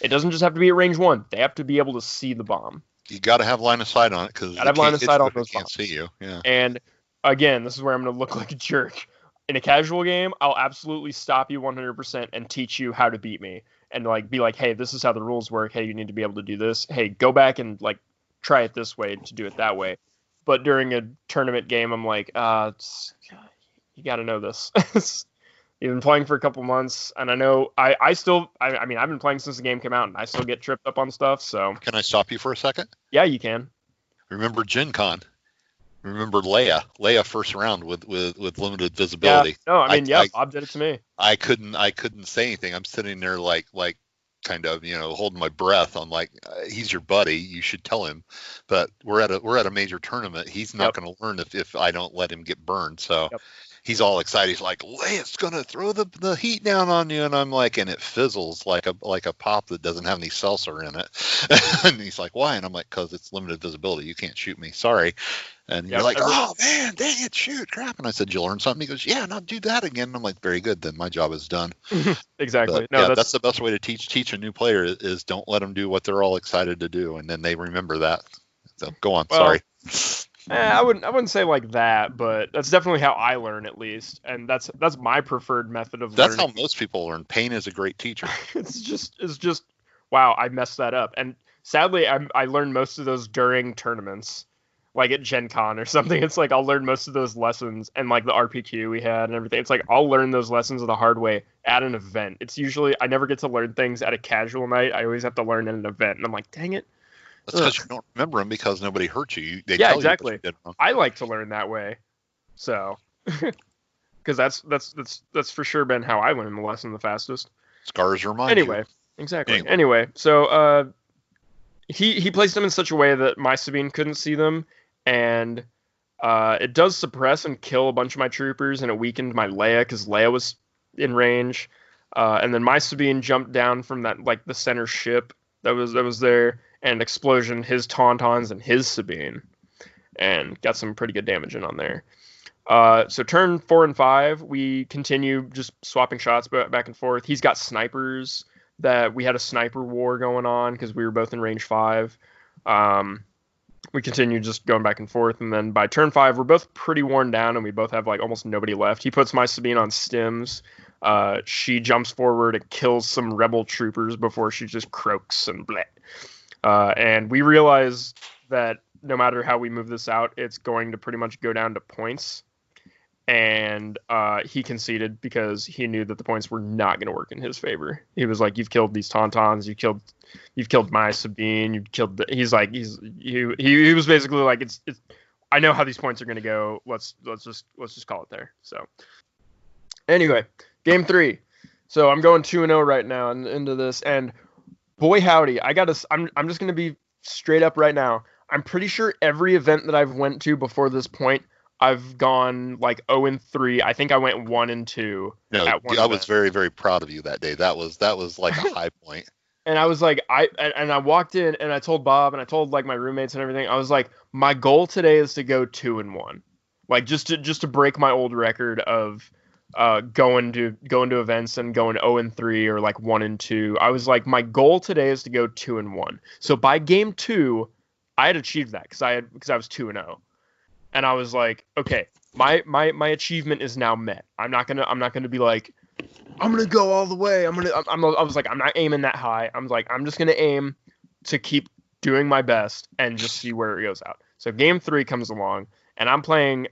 It doesn't just have to be at range 1. They have to be able to see the bomb. You got to have line of sight on it because Gotta have line of sight on those can't bombs. see you. Yeah. And again, this is where I'm going to look like a jerk. In a casual game, I'll absolutely stop you 100% and teach you how to beat me. And be like, hey, this is how the rules work. Hey, you need to be able to do this. Hey, go back and try it this way to do it that way. But during a tournament game, I'm like, you got to know this. You've been playing for a couple months, and I know I mean, I've been playing since the game came out, and I still get tripped up on stuff. So Can I stop you for a second? yeah, you can. Remember Gen Con? Remember Leia first round with limited visibility. Yeah, no, I mean, Bob did it to me. I couldn't say anything. I'm sitting there like kind of, holding my breath. I'm like, he's your buddy, you should tell him. But we're at a major tournament. He's not going to learn if I don't let him get burned. So he's all excited. He's like, Leia's going to throw the heat down on you. And I'm like, and it fizzles like a pop that doesn't have any seltzer in it. And he's like, why? And I'm like, because it's limited visibility. You can't shoot me. Sorry. And you're like, oh man, dang it, shoot, crap. And I said, you learn something? He goes, yeah, not do that again. And I'm like, very good, then my job is done. Exactly. But, that's the best way to teach a new player is don't let them do what they're all excited to do, and then they remember that. So go on. Sorry. I wouldn't say like that, but that's definitely how I learn, at least, and that's my preferred method of learning. That's how most people learn. Pain is a great teacher. It's just wow, I messed that up, and sadly, I learned most of those during tournaments. Like at Gen Con or something, it's like I'll learn most of those lessons, and like the RPQ we had and everything. It's like I'll learn those lessons the hard way at an event. It's usually I never get to learn things at a casual night. I always have to learn at an event, and I'm like, dang it. That's because you don't remember them because nobody hurt you. They yeah, tell exactly. You what you did wrong. I like to learn that way, so because that's for sure been how I learn the lesson the fastest. Scars remind you. Anyway, exactly. Anyway, so he placed them in such a way that my Sabine couldn't see them. And it does suppress and kill a bunch of my troopers, and it weakened my Leia because Leia was in range. And then my Sabine jumped down from that the center ship that was there and explosion his Tauntauns and his Sabine, and got some pretty good damage in on there. So turn 4 and 5, we continue just swapping shots back and forth. He's got snipers that we had a sniper war going on because we were both in range 5. We continue just going back and forth, and then by turn 5, we're both pretty worn down, and we both have almost nobody left. He puts my Sabine on stims. She jumps forward and kills some rebel troopers before she just croaks and bleh. And we realize that no matter how we move this out, it's going to pretty much go down to points. And he conceded because he knew that the points were not going to work in his favor. He was like, "You've killed these Tauntauns. You've killed my Sabine. You've killed." He was basically like, "It's. I know how these points are going to go. Let's just call it there." So anyway, game 3. So I'm going 2-0 right now into this, and boy howdy, I'm just going to be straight up right now. I'm pretty sure every event that I've went to before this point, I've gone 0-3. I think I went 1-2. No, I was very, very proud of you that day. That was like a high point. And I was like, I walked in and I told Bob and I told my roommates and everything. I was like, my goal today is to go 2-1, just to break my old record of going to events and going 0-3 or 1-2. I was like, my goal today is to go 2-1. So by game 2, I had achieved that because I was 2-0. And I was like, okay, my achievement is now met. I'm not gonna be like, I'm gonna go all the way. I was like, I'm not aiming that high. I'm like, I'm just gonna aim to keep doing my best and just see where it goes out. So game 3 comes along, and I'm playing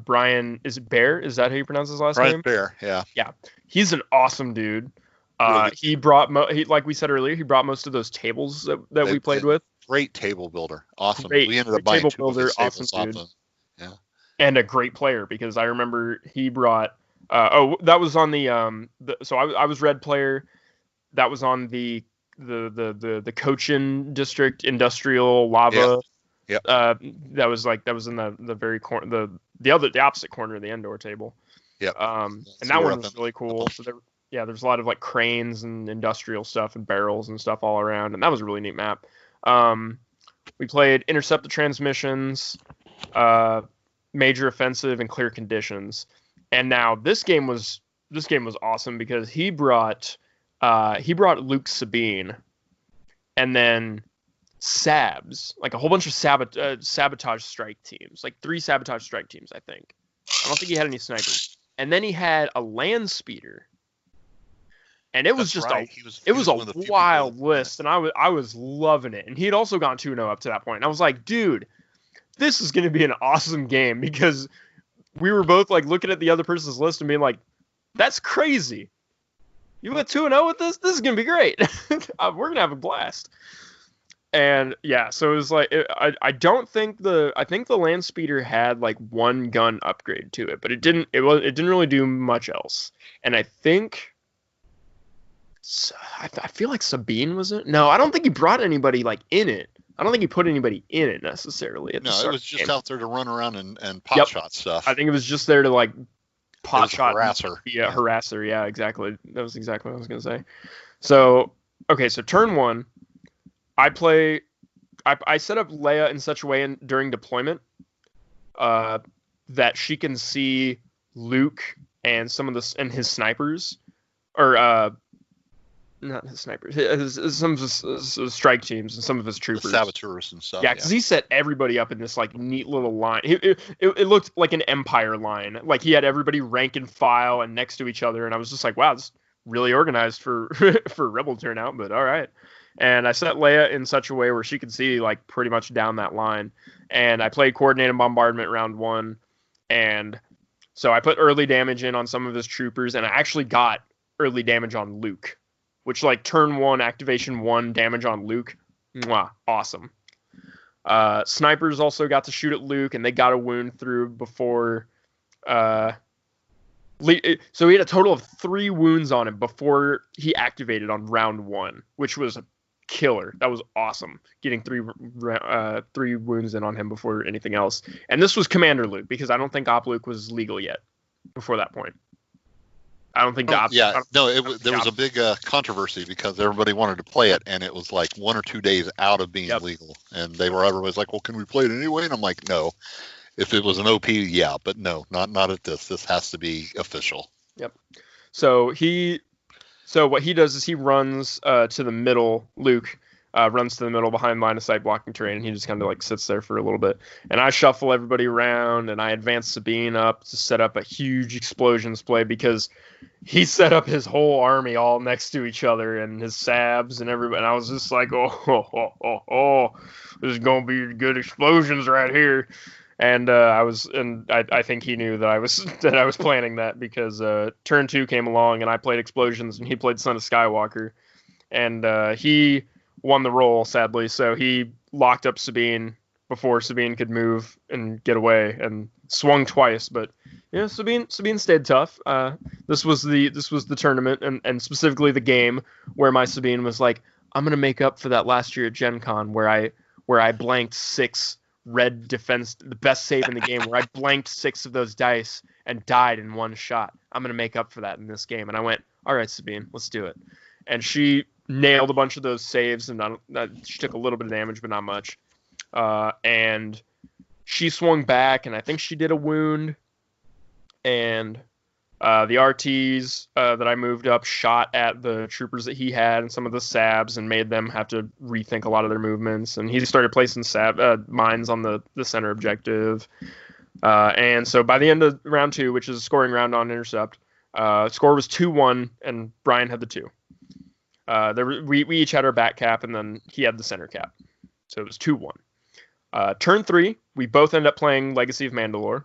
Brian. Is it Bear? Is that how you pronounce his last name? Brian Bear. Yeah. Yeah. He's an awesome dude. Really? He brought like we said earlier, he brought most of those tables that we played with. Great table builder. Awesome. Great, we ended up buying table 2 builder, of his tables awesome off dude. them. Yeah. And a great player, because I remember he brought that was on the so I was red player. That was on the Cochin district industrial lava. Yeah. That was in the very corner, the opposite corner of the Endor table. Yep. And So that we're one up was in- really cool. So there's a lot of like cranes and industrial stuff and barrels and stuff all around, and that was a really neat map. We played intercept the transmissions, major offensive, and clear conditions. And now this game was awesome because he brought Luke Sabine, and then Sabs, like a whole bunch of sabotage strike teams, like 3 sabotage strike teams, I think. I don't think he had any snipers. And then he had a land speeder. And it was That's just right. it was a one of the few wild people- list, and I was loving it. And he had also gone 2-0 up to that point. And I was like, dude, this is going to be an awesome game, because we were both like looking at the other person's list and being like, that's crazy. You went 2-0 with this? This is going to be great. We're going to have a blast. And yeah, so it was like, I think the land speeder had like 1 gun upgrade to it, but it didn't really do much else. And I think, I feel like Sabine was it. No, I don't think he brought anybody like in it. I don't think he put anybody in it necessarily. At the No, start it was just of the game. out there to run around and pot Yep. shot stuff. I think it was just there to like pot shot. harasser. Yeah, harasser. Yeah, exactly. That was exactly what I was gonna say. So okay, so turn 1, I set up Leia in such a way during deployment that she can see Luke and and his snipers, or not his snipers, some of his strike teams and some of his The troopers. saboteurs and stuff. Yeah, because he set everybody up in this like neat little line. It looked like an Empire line. Like he had everybody rank and file and next to each other, and I was just like, wow, this is really organized for for Rebel turnout. But all right. And I set Leia in such a way where she could see like pretty much down that line. And I played coordinated bombardment round 1, and so I put early damage in on some of his troopers, and I actually got early damage on Luke, which like turn 1 activation 1 damage on Luke. Mwah, awesome. Snipers also got to shoot at Luke, and they got a wound through before. So he had a total of 3 wounds on him before he activated on round 1, which was a killer. That was awesome. Getting 3 wounds in on him before anything else. And this was Commander Luke, because I don't think Op Luke was legal yet before that point. I don't think there was a big controversy because everybody wanted to play it, and it was like 1 or 2 days out of being legal, and everybody's like, well, can we play it anyway? And I'm like, no. If it was an OP, yeah, but no, not at this. This has to be official. Yep. So what he does is he runs to the middle. Luke runs to the middle behind line of sight blocking terrain, and he just kind of like sits there for a little bit. And I shuffle everybody around, and I advance Sabine up to set up a huge explosions play, because he set up his whole army all next to each other, and his sabs and everybody. And I was just like, oh, this is gonna be good explosions right here. And I think he knew that I was planning that, because turn 2 came along and I played explosions and he played Son of Skywalker, and he won the roll, sadly. So he locked up Sabine before Sabine could move and get away, and swung twice. But yeah, Sabine stayed tough. This was the tournament, and specifically the game where my Sabine was like, I'm gonna make up for that last year at Gen Con where I blanked 6 red defense, the best save in the game, where I blanked 6 of those dice and died in 1 shot. I'm going to make up for that in this game. And I went, all right, Sabine, let's do it. And she nailed a bunch of those saves, and she took a little bit of damage, but not much. And she swung back, and I think she did a wound. And the RTs that I moved up shot at the troopers that he had and some of the sabs, and made them have to rethink a lot of their movements. And he started placing mines on the center objective. And so by the end of round 2, which is a scoring round on intercept, score was 2-1, and Brian had the 2. We each had our back cap, and then he had the center cap. So it was 2-1. Turn 3, we both end up playing Legacy of Mandalore.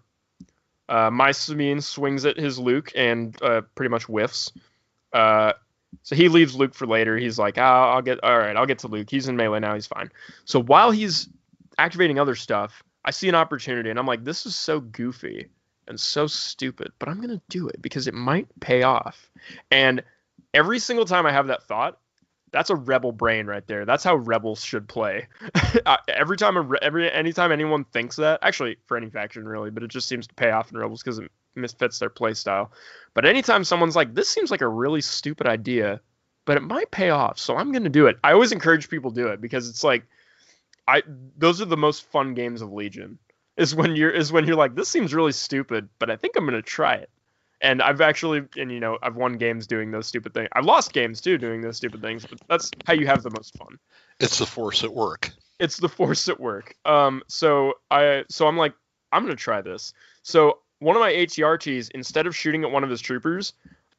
My Sabine swings at his Luke and pretty much whiffs. So he leaves Luke for later. He's like, I'll get to Luke. He's in melee now. He's fine. So while he's activating other stuff, I see an opportunity, and I'm like, this is so goofy and so stupid, but I'm going to do it because it might pay off. And every single time I have that thought, That's a rebel brain right there. That's how rebels should play. Anytime anyone thinks that, actually for any faction really, but it just seems to pay off in rebels because it misfits their play style. But anytime someone's like, this seems like a really stupid idea, but it might pay off, so I'm gonna do it. I always encourage people to do it because it's like, those are the most fun games of Legion. Is when you're like, this seems really stupid, but I think I'm gonna try it. And I've won games doing those stupid things. I've lost games too doing those stupid things, but that's how you have the most fun. It's the force at work. It's the force at work. So I'm like, I'm gonna try this. So one of my ATRTs, instead of shooting at one of his troopers,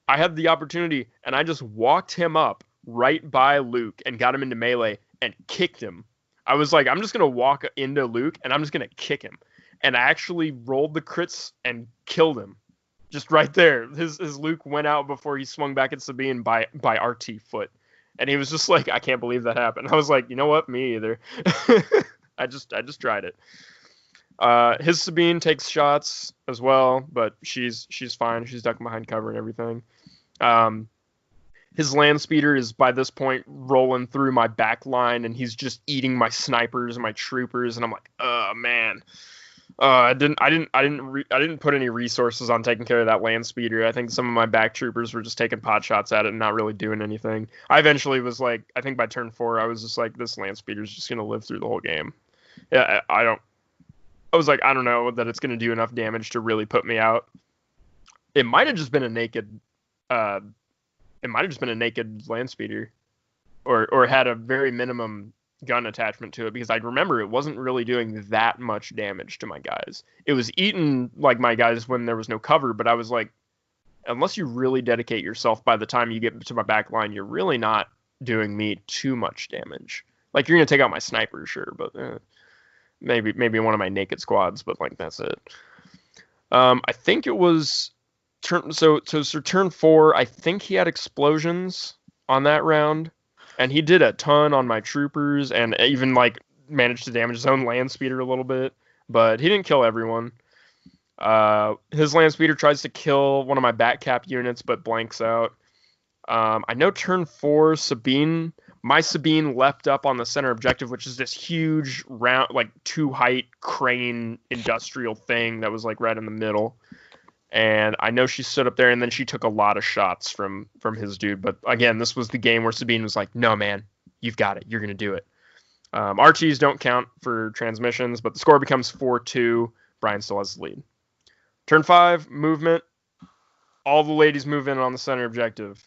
I had the opportunity and I just walked him up right by Luke and got him into melee and kicked him. I was like, I'm just gonna walk into Luke and I'm just gonna kick him. And I actually rolled the crits and killed him. Just right there. His Luke went out before he swung back at Sabine by RT foot. And he was just like, I can't believe that happened. I was like, you know what? Me either. I just tried it. His Sabine takes shots as well, but she's fine. She's ducking behind cover and everything. His land speeder is by this point rolling through my back line, and he's just eating my snipers and my troopers, and I'm like, oh man. I didn't put any resources on taking care of that land speeder. I think some of my back troopers were just taking pot shots at it and not really doing anything. I eventually was like, I think by turn 4, I was just like, this land speeder is just gonna live through the whole game. Yeah, I was like, I don't know that it's gonna do enough damage to really put me out. It might have just been a naked land speeder, or had a very minimum gun attachment to it, because I remember it wasn't really doing that much damage to my guys. It was eating like my guys when there was no cover, but I was like, unless you really dedicate yourself, by the time you get to my back line, you're really not doing me too much damage. Like, you're gonna take out my sniper, sure, but maybe one of my naked squads, but like that's it. I think it was turn 4. I think he had explosions on that round. And he did a ton on my troopers, and even like managed to damage his own land speeder a little bit, but he didn't kill everyone. His land speeder tries to kill one of my back cap units, but blanks out. I know turn 4, my Sabine leapt up on the center objective, which is this huge round, like 2 height crane industrial thing that was like right in the middle. And I know she stood up there, and then she took a lot of shots from his dude. But again, this was the game where Sabine was like, no, man, you've got it. You're going to do it. RTs don't count for transmissions, but the score becomes 4-2. Brian still has the lead. Turn 5, movement. All the ladies move in on the center objective.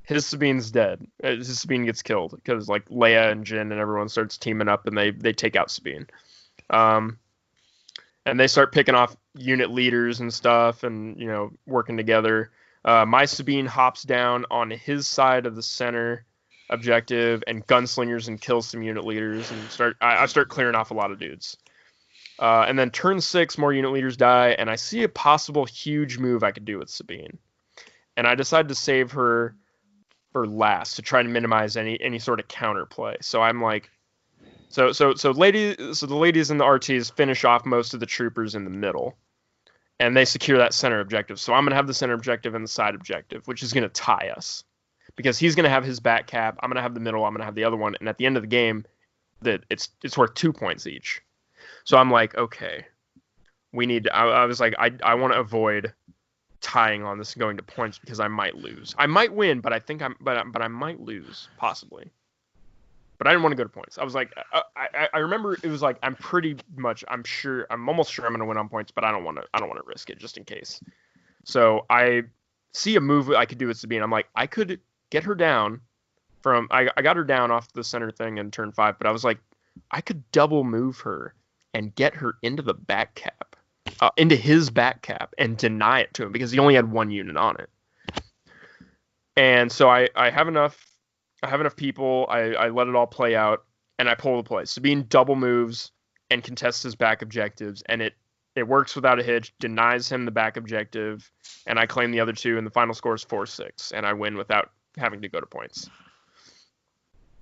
His Sabine's dead. His Sabine gets killed because like Leia and Jin and everyone starts teaming up, and they take out Sabine. And they start picking off unit leaders and stuff, and working together. My Sabine hops down on his side of the center objective and gunslingers and kills some unit leaders, and I start clearing off a lot of dudes. And then turn 6, more unit leaders die, and I see a possible huge move I could do with Sabine. And I decide to save her for last to try to minimize any sort of counterplay. So I'm like, So the ladies and the RTs finish off most of the troopers in the middle, and they secure that center objective. So I'm gonna have the center objective and the side objective, which is gonna tie us, because he's gonna have his back cap. I'm gonna have the middle. I'm gonna have the other one, and at the end of the game, that it's worth 2 points each. So I'm like, okay, we need to. I was like, I want to avoid tying on this and going to points, because I might lose. I might win, but but I might lose possibly. But I didn't want to go to points. I was like, I remember it was like, I'm almost sure I'm going to win on points, but I don't want to risk it just in case. So I see a move I could do with Sabine. I'm like, I could get her down I got her down off the center thing in turn 5, but I was like, I could double move her and get her into the back cap, into his back cap, and deny it to him, because he only had 1 unit on it. And so I have enough people. I let it all play out, and I pull the play. Sabine double moves and contests his back objectives, and it works without a hitch, denies him the back objective, and I claim the other 2, and the final score is 4-6, and I win without having to go to points.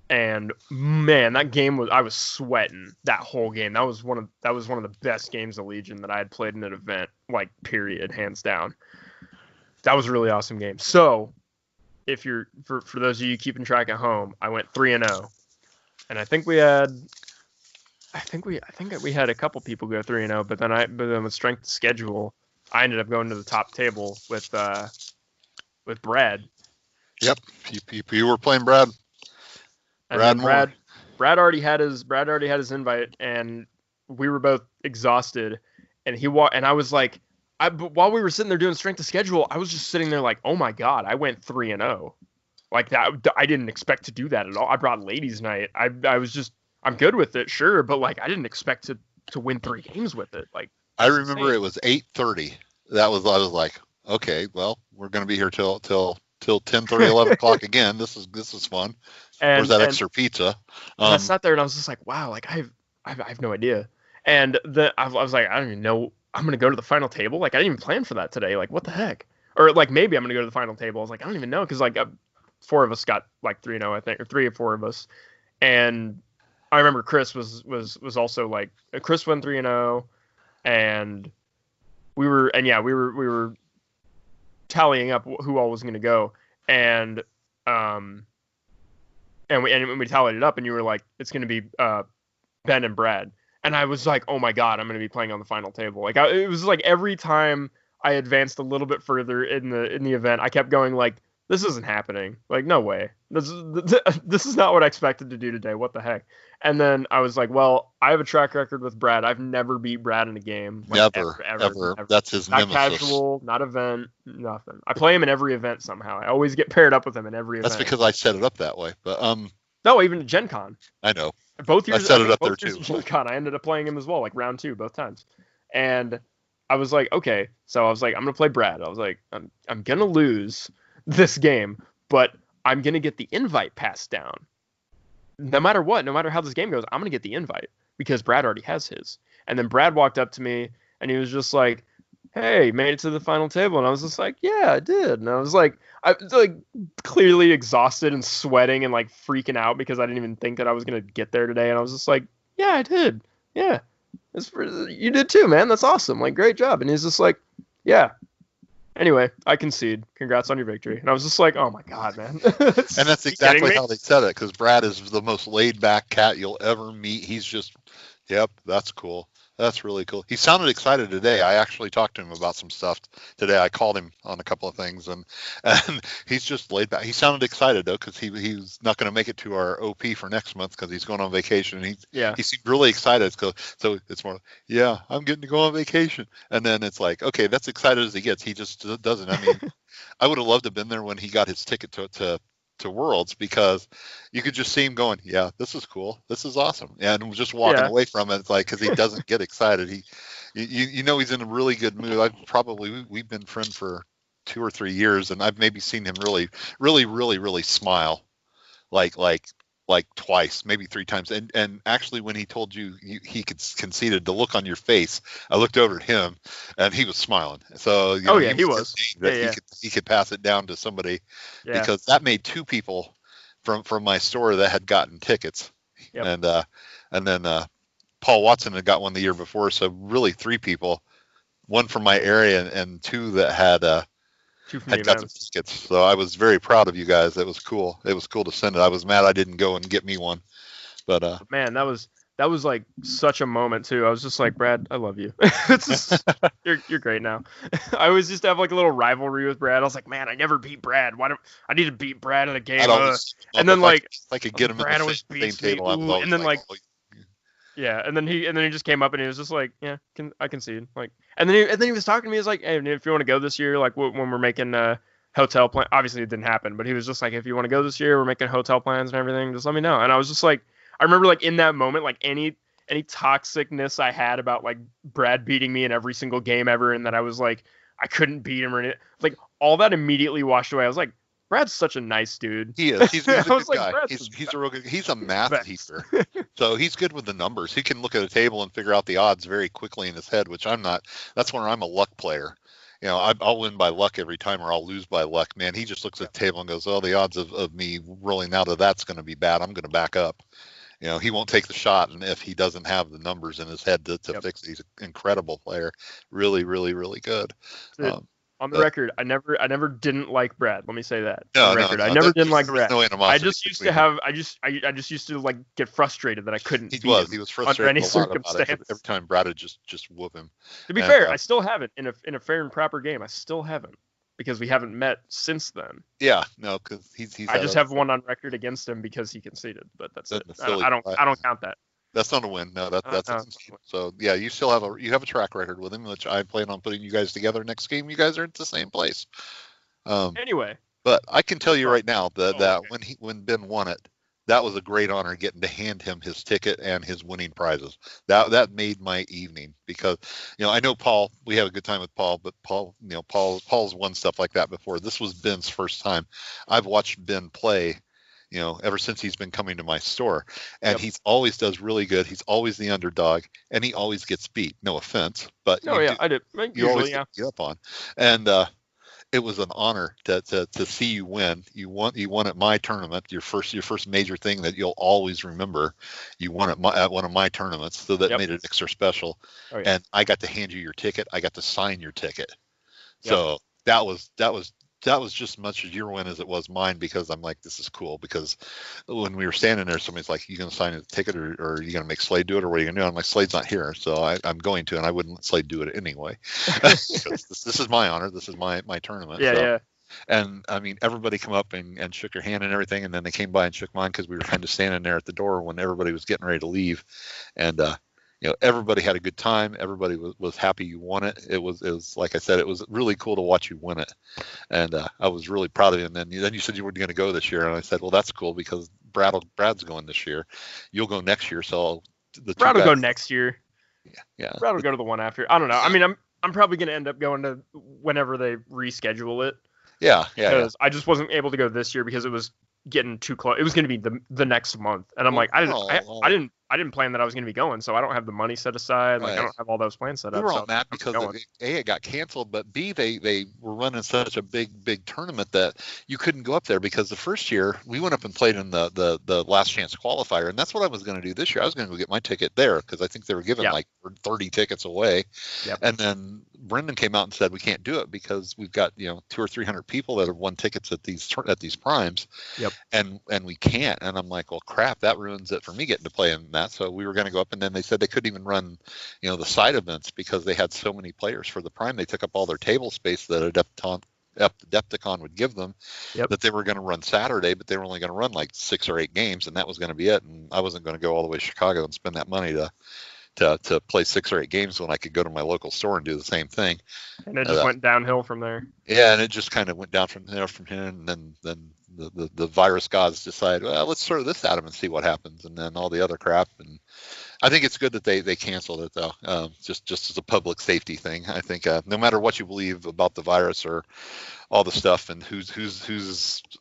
And man, that game I was sweating that whole game. That was one of the best games of Legion that I had played in an event, like, period, hands down. That was a really awesome game. So if you're for those of you keeping track at home, I went 3-0, and I think we had a couple people go 3-0, but then with strength of schedule, I ended up going to the top table with Brad. Yep, you were playing Brad. Brad already had his invite, and we were both exhausted. And and I was like, while we were sitting there doing strength of schedule, I was just sitting there like, oh my god, I went 3-0, like that. I didn't expect to do that at all. I brought ladies' night. I was just, I'm good with it, sure, but like I didn't expect to win 3 games with it. Like I remember it was 8:30. I was like, okay, well, we're gonna be here till 10:30, 11 o'clock again. This is fun. Where's that extra pizza? I sat there and I was just like, wow, like I have no idea. And then I was like, I don't even know. I'm gonna go to the final table. Like I didn't even plan for that today. Like what the heck? Or like maybe I'm gonna go to the final table. I was like, I don't even know, because like 4 of us got like 3-0, I think, or 3 or 4 of us. And I remember Chris was also like, Chris went 3-0, and we were tallying up who all was gonna go, and we tallied it up, and you were like, it's gonna be Ben and Brad. And I was like, oh my god, I'm going to be playing on the final table. Like it was like every time I advanced a little bit further in the event, I kept going like, this isn't happening. Like no way. This is not what I expected to do today. What the heck? And then I was like, well, I have a track record with Brad. I've never beat Brad in a game. Like, ever. That's his nemesis. Not casual, not event, nothing. I play him in every event somehow. I always get paired up with him in every event. That's because I set it up that way. But no, even at Gen Con. I know. Both years, I set it up there too. Gen Con, I ended up playing him as well, like round 2, both times. And I was like, okay. So I was like, I'm going to play Brad. I was like, I'm going to lose this game, but I'm going to get the invite passed down. No matter what, no matter how this game goes, I'm going to get the invite because Brad already has his. And then Brad walked up to me and he was just like, hey, made it to the final table. And I was just like, yeah, I did. And I was like clearly exhausted and sweating and like freaking out because I didn't even think that I was going to get there today. And I was just like, yeah, I did. Yeah. You did too, man. That's awesome. Like, great job. And he's just like, yeah. Anyway, I concede. Congrats on your victory. And I was just like, oh my God, man. And that's exactly how they said it, because Brad is the most laid back cat you'll ever meet. He's just, yep, that's cool. That's really cool. He sounded excited today. I actually talked to him about some stuff today. I called him on a couple of things, and he's just laid back. He sounded excited though, because he's not going to make it to our OP for next month because he's going on vacation. He seemed really excited. So it's more, yeah, I'm getting to go on vacation, and then it's like, okay, that's excited as he gets. He just doesn't. I mean, I would have loved to have been there when he got his ticket to Worlds, because you could just see him going, yeah, this is cool, this is awesome, and just walking away from it. It's like, because he doesn't get excited. You know, he's in a really good mood. We've been friends for 2 or 3 years, and I've maybe seen him really smile like twice, maybe 3 times. And actually, when he told you he conceded, the look on your face, I looked over at him and he was smiling. So he was. He could pass it down to somebody, because that made 2 people from my store that had gotten tickets. Yep. And then Paul Watson had got one the year before, so really 3 people, 1 from my area and 2 that had got the tickets. So I was very proud of you guys. It was cool. It was cool to send it. I was mad I didn't go and get me one, but man, that was like such a moment too. I was just like, Brad, I love you. You're great now. I always used to have like a little rivalry with Brad. I was like, man, I never beat Brad. Why don't I need to beat Brad in a game? And then like, if I could get him Brad at the same table, and then like. Yeah, and then he just came up and he was just like, yeah, I concede. Like, and then he was talking to me. He was like, hey, if you want to go this year, like when we're making hotel plan, obviously it didn't happen, but he was just like, if you want to go this year, we're making hotel plans and everything, just let me know. And I was just like, I remember like in that moment, like any toxicness I had about like Brad beating me in every single game ever, and that I was like, I couldn't beat him or anything, like all that immediately washed away. I was like, Brad's such a nice dude. He is. He's a good guy. He's a real good. He's a math teacher, so he's good with the numbers. He can look at a table and figure out the odds very quickly in his head, which I'm not. That's where I'm a luck player. You know, I'll win by luck every time, or I'll lose by luck. Man, he just looks at the table and goes, "Oh, the odds of me rolling out of that's going to be bad. I'm going to back up." You know, he won't take the shot, and if he doesn't have the numbers in his head to fix it, he's an incredible player. Really, really, really good. On the record, I never didn't like Brad. Let me say that. No, on the no, record, no, I never didn't like there was Brad. no I animosity just used to between them. have, I just used to like get frustrated that I couldn't He beat was. him He was under frustrated any a lot about it. circumstance. Every time Brad would just whoop him. To be And, fair, I still haven't in a fair and proper game. I still haven't because we haven't met since then. yeah, no, because he's. I just have one on record against him because he conceded, but that's it. Silly. I don't count that. That's not a win. No, that's a concede. So yeah, you still have a track record with him, which I plan on putting you guys together next game. You guys are at the same place. Anyway, But I can tell you right now that okay. when Ben won it, that was a great honor getting to hand him his ticket and his winning prizes. That made my evening because I know Paul. We have a good time with Paul, but Paul's won stuff like that before. This was Ben's first time. I've watched Ben play. Ever since he's been coming to my store, and he's always does really good. He's always the underdog, and he always gets beat. No offense, but I did. You always get beat up on, and it was an honor to see you win. You won at my tournament, your first major thing that you'll always remember. You won at one of my tournaments, so that made it extra special. Oh, yeah. And I got to hand you your ticket. I got to sign your ticket. Yep. So that was just as much as your win as it was mine, because I'm like, this is cool. Because when we were standing there, somebody's like, you going to sign a ticket or are you going to make Slade do it, or what are you going to do? I'm like, Slade's not here, so I'm going to, and I wouldn't let Slade do it anyway. this is my honor. This is my tournament. Yeah, so. yeah. And I mean, everybody come up and shook your hand and everything, and then they came by and shook mine because we were kind of standing there at the door when everybody was getting ready to leave, and everybody had a good time. Everybody was happy you won it. It was like I said, it was really cool to watch you win it, and I was really proud of you. And then you said you were going to go this year, and I said, well, that's cool because Brad's going this year. You'll go next year, so Brad will go next year. Yeah. Brad will go to the one after. I don't know. I mean, I'm probably going to end up going to whenever they reschedule it. Yeah. Because I just wasn't able to go this year because it was getting too close. It was going to be the next month, and I'm like, I didn't plan that I was going to be going, so I don't have the money set aside. Like, I don't have all those plans set up. We were all mad because it got canceled, but B, they were running such a big tournament that you couldn't go up there, because the first year we went up and played in the last chance qualifier, and that's what I was going to do this year. I was going to go get my ticket there because I think they were giving like 30 tickets away. Yep. And then Brendan came out and said we can't do it because we've got 200 or 300 people that have won tickets at these primes. Yep. And we can't. And I'm like, well, crap, that ruins it for me getting to play in that. So we were going to go up, and then they said they couldn't even run, the side events because they had so many players for the prime. They took up all their table space that Adepticon would give them. Yep. That they were going to run Saturday, but they were only going to run like 6 or 8 games, and that was going to be it. And I wasn't going to go all the way to Chicago and spend that money to play 6 or 8 games when I could go to my local store and do the same thing. And it just went downhill from there. Yeah, and it just kind of went down from here, and then the virus gods decide, well, let's throw this at them and see what happens, and then all the other crap. And I think it's good that they canceled it, though, just as a public safety thing. I think no matter what you believe about the virus or all the stuff and who's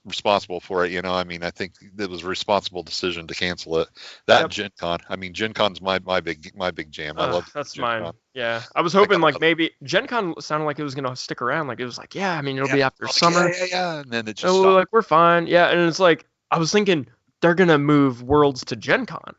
responsible for it, I mean, I think it was a responsible decision to cancel it. That and Gen Con. I mean, Gen Con's my big jam. I love that's Gen mine. Con. Yeah, I was hoping like maybe Gen Con sounded like it was gonna stick around. Like it was like, I mean, it'll be after summer. Yeah, and then it just like we're fine. Yeah, and it's like I was thinking they're gonna move Worlds to Gen Con.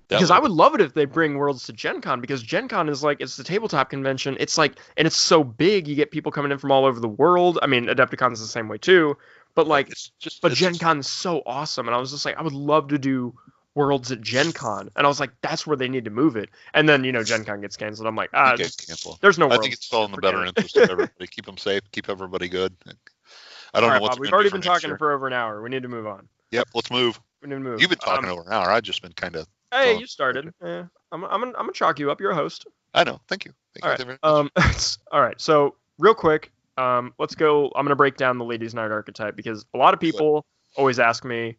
Because I would love it if they bring Worlds to Gen Con, because Gen Con is like, it's the tabletop convention. It's like, and it's so big, you get people coming in from all over the world. I mean, Adepticon is the same way too, but like, Gen Con is so awesome. And I was just like, I would love to do Worlds at Gen Con. And I was like, that's where they need to move it. And then, Gen Con gets canceled. I'm like, there's no Worlds. I think it's all in the better interest of everybody. Keep them safe, keep everybody good. I don't know what's Bob, we've already been talking for over an hour. We need to move on. Yep, let's move. We need to move. You've been talking over an hour. I've just been kind of. Hey, you started. Yeah, I'm gonna chalk you up. You're a host. I know. Thank you. All right. All right. So real quick, let's go. I'm gonna break down the Ladies' Night archetype, because a lot of people always ask me,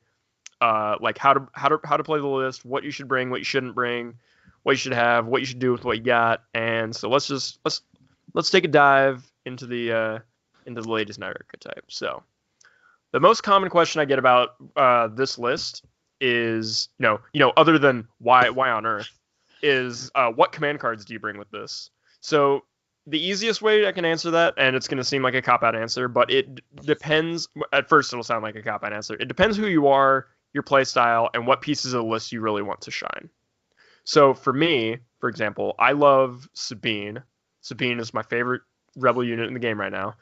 like how to play the list, what you should bring, what you shouldn't bring, what you should have, what you should do with what you got. And so let's take a dive into the Ladies' Night archetype. So the most common question I get about this list is other than why on earth, is what command cards do you bring with this? So the easiest way I can answer that, and it's going to seem like a cop-out answer, but it depends. At first it'll sound like a cop-out answer. It depends who you are, your play style, and what pieces of the list you really want to shine. So for me, for example, I love Sabine. Sabine is my favorite rebel unit in the game right now.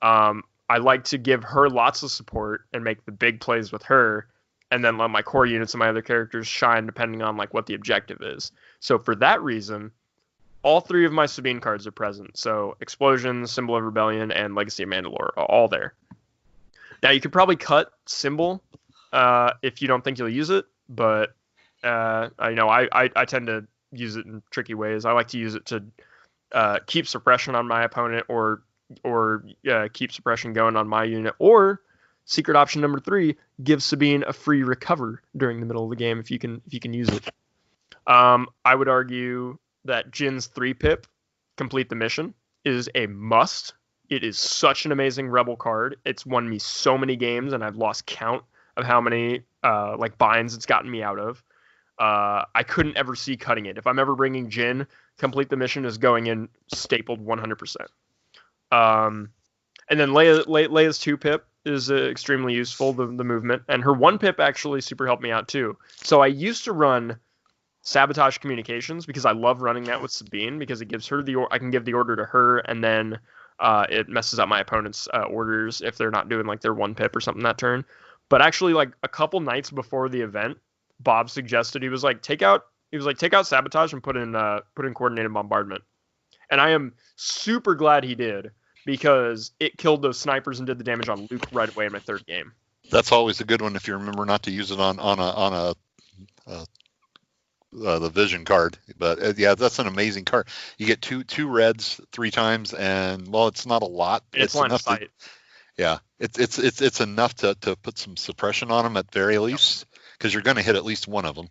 I like to give her lots of support and make the big plays with her, and then let my core units and my other characters shine depending on like what the objective is. So for that reason, all 3 of my Sabine cards are present. So Explosion, Symbol of Rebellion, and Legacy of Mandalore are all there. Now you could probably cut Symbol if you don't think you'll use it, but I tend to use it in tricky ways. I like to use it to keep suppression on my opponent, or keep suppression going on my unit, or secret option number 3, give Sabine a free recover during the middle of the game if you can use it. I would argue that Jin's 3-pip, Complete the Mission, is a must. It is such an amazing rebel card. It's won me so many games, and I've lost count of how many binds it's gotten me out of. I couldn't ever see cutting it. If I'm ever bringing Jin, Complete the Mission is going in stapled 100%. And then Leia's 2-pip is extremely useful, the movement, and her 1-pip actually super helped me out too. So I used to run Sabotage Communications because I love running that with Sabine, because it gives her I can give the order to her, and then it messes up my opponent's orders if they're not doing like their 1-pip or something that turn. But actually, like a couple nights before the event, Bob suggested he was like take out Sabotage and put in Coordinated Bombardment, and I am super glad he did, because it killed those snipers and did the damage on Luke right away in my 3rd game. That's always a good one if you remember not to use it on the vision card. But yeah, that's an amazing card. You get two reds 3 times, and well, it's not a lot. It's line of sight. Yeah, it's enough to put some suppression on them at very least, because you're going to hit at least one of them.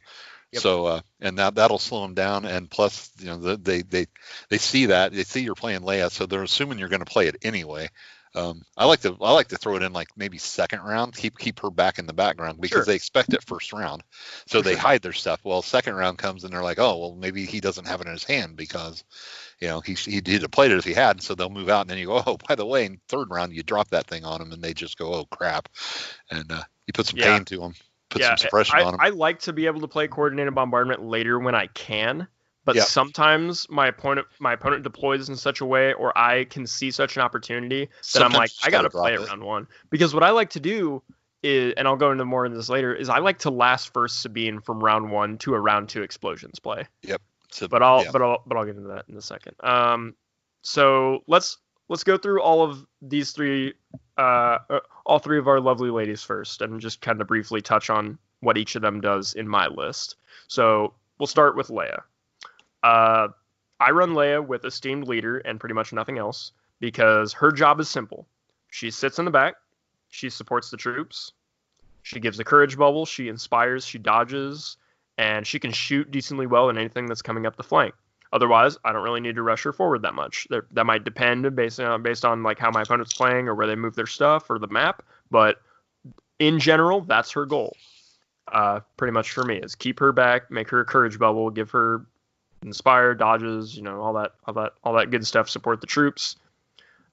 Yep. So and that'll slow them down, and plus they see that, they see you're playing Leia, so they're assuming you're going to play it anyway. I like to throw it in like maybe 2nd round, keep her back in the background, because they expect it 1st round, so they hide their stuff. Well, 2nd round comes and they're like, oh well, maybe he doesn't have it in his hand because he'd have played it if he had. So they'll move out, and then you go, oh, by the way, in 3rd round you drop that thing on them, and they just go, oh crap, and you put some pain to them. Put some suppression on them. I like to be able to play Coordinated Bombardment later when I can, but sometimes my opponent deploys in such a way, or I can see such an opportunity that sometimes I'm like, I got to play it round 1. Because what I like to do is, and I'll go into more in this later, is I like to last first Sabine from round 1 to a round 2 explosions play. Yep. But I'll get into that in a second. So let's go through all of these 3. All 3 of our lovely ladies first, and just kind of briefly touch on what each of them does in my list. So we'll start with Leia. I run Leia with Esteemed Leader and pretty much nothing else, because her job is simple. She sits in the back, she supports the troops, she gives a courage bubble, she inspires, she dodges, and she can shoot decently well in anything that's coming up the flank. Otherwise, I don't really need to rush her forward that much. That might depend based on like how my opponent's playing or where they move their stuff or the map. But in general, that's her goal. Pretty much for me, is keep her back, make her a courage bubble, give her inspire, dodges, all that good stuff. Support the troops.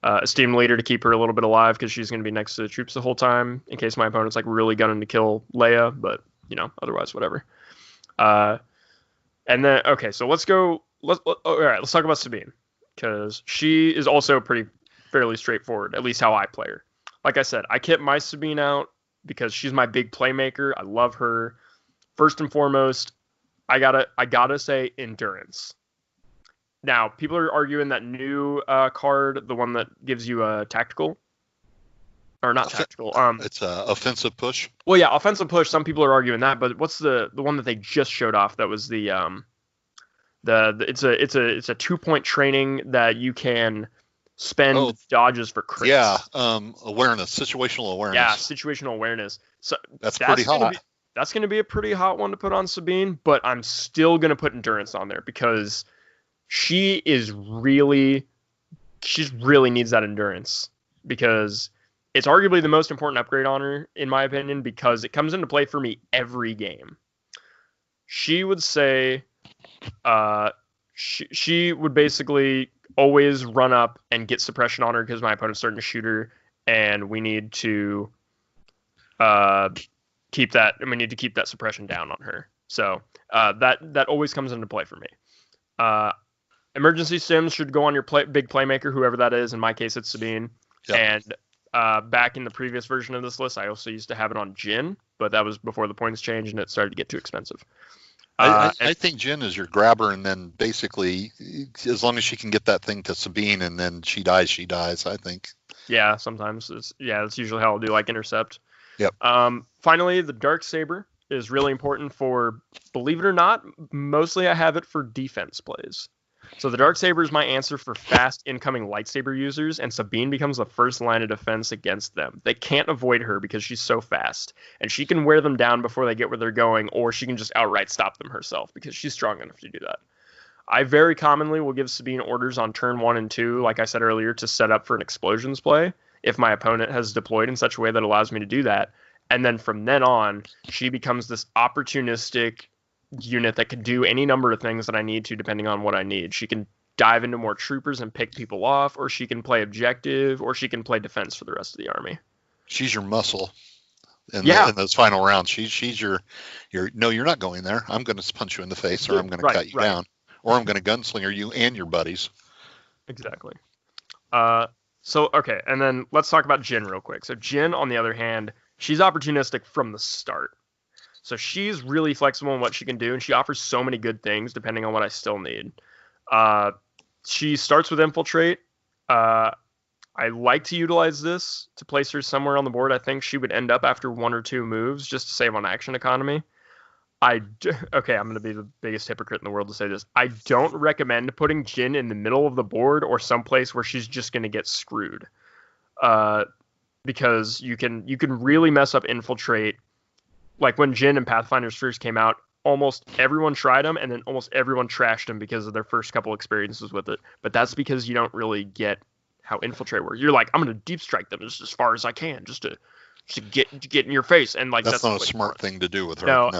Esteemed Leader to keep her a little bit alive, because she's going to be next to the troops the whole time in case my opponent's like really gunning to kill Leia. But otherwise, whatever. And then so let's go. All right, let's talk about Sabine, because she is also fairly straightforward, at least how I play her. Like I said, I kept my Sabine out because she's my big playmaker. I love her. First and foremost, I gotta say endurance. Now, people are arguing that new card, the one that gives you a tactical, or not tactical. It's a offensive push. Well, yeah, offensive push. Some people are arguing that, but what's the one that they just showed off? That was the it's a 2-point training that you can spend dodges for crits. Yeah, situational awareness. Yeah, situational awareness. So that's pretty hot. That's going to be a pretty hot one to put on Sabine, but I'm still going to put endurance on there, because she really needs that endurance, because it's arguably the most important upgrade on her, in my opinion, because it comes into play for me every game. She would say, she would basically always run up and get suppression on her because my opponent's starting to shoot her, and we need to keep that suppression down on her. So that always comes into play for me. Emergency sims should go on your big playmaker, whoever that is. In my case, it's Sabine. Yep. And back in the previous version of this list, I also used to have it on Jin, but that was before the points changed and it started to get too expensive. I think Jin is your grabber, and then basically, as long as she can get that thing to Sabine, and then she dies. I think. Yeah, sometimes that's usually how I'll do like intercept. Yep. Finally, the Dark Saber is really important for, believe it or not, mostly I have it for defense plays. So the Dark Saber is my answer for fast incoming lightsaber users, and Sabine becomes the first line of defense against them. They can't avoid her because she's so fast, and she can wear them down before they get where they're going, or she can just outright stop them herself because she's strong enough to do that. I very commonly will give Sabine orders on turn 1 and 2, like I said earlier, to set up for an explosions play if my opponent has deployed in such a way that allows me to do that. And then from then on, she becomes this opportunistic unit that can do any number of things that I need to, depending on what I need. She can dive into more troopers and pick people off, or she can play objective, or she can play defense for the rest of the army. She's your muscle in those final rounds. She's your no, you're not going there. I'm going to punch you in the face, or I'm going to cut you down, or I'm going to gunslinger you and your buddies. Exactly. Okay, and then let's talk about Jin real quick. So Jin, on the other hand, she's opportunistic from the start. So she's really flexible in what she can do, and she offers so many good things depending on what I still need. She starts with Infiltrate. I like to utilize this to place her somewhere on the board. I think she would end up after 1 or 2 moves just to save on action economy. Okay, I'm going to be the biggest hypocrite in the world to say this. I don't recommend putting Jin in the middle of the board or someplace where she's just going to get screwed. Because you can really mess up Infiltrate. Like when Jin and Pathfinders first came out, almost everyone tried them, and then almost everyone trashed them because of their first couple experiences with it. But that's because you don't really get how Infiltrate works. You're like, I'm going to deep strike them just as far as I can, just to get in your face, and like that's not a smart thing to do with her. No.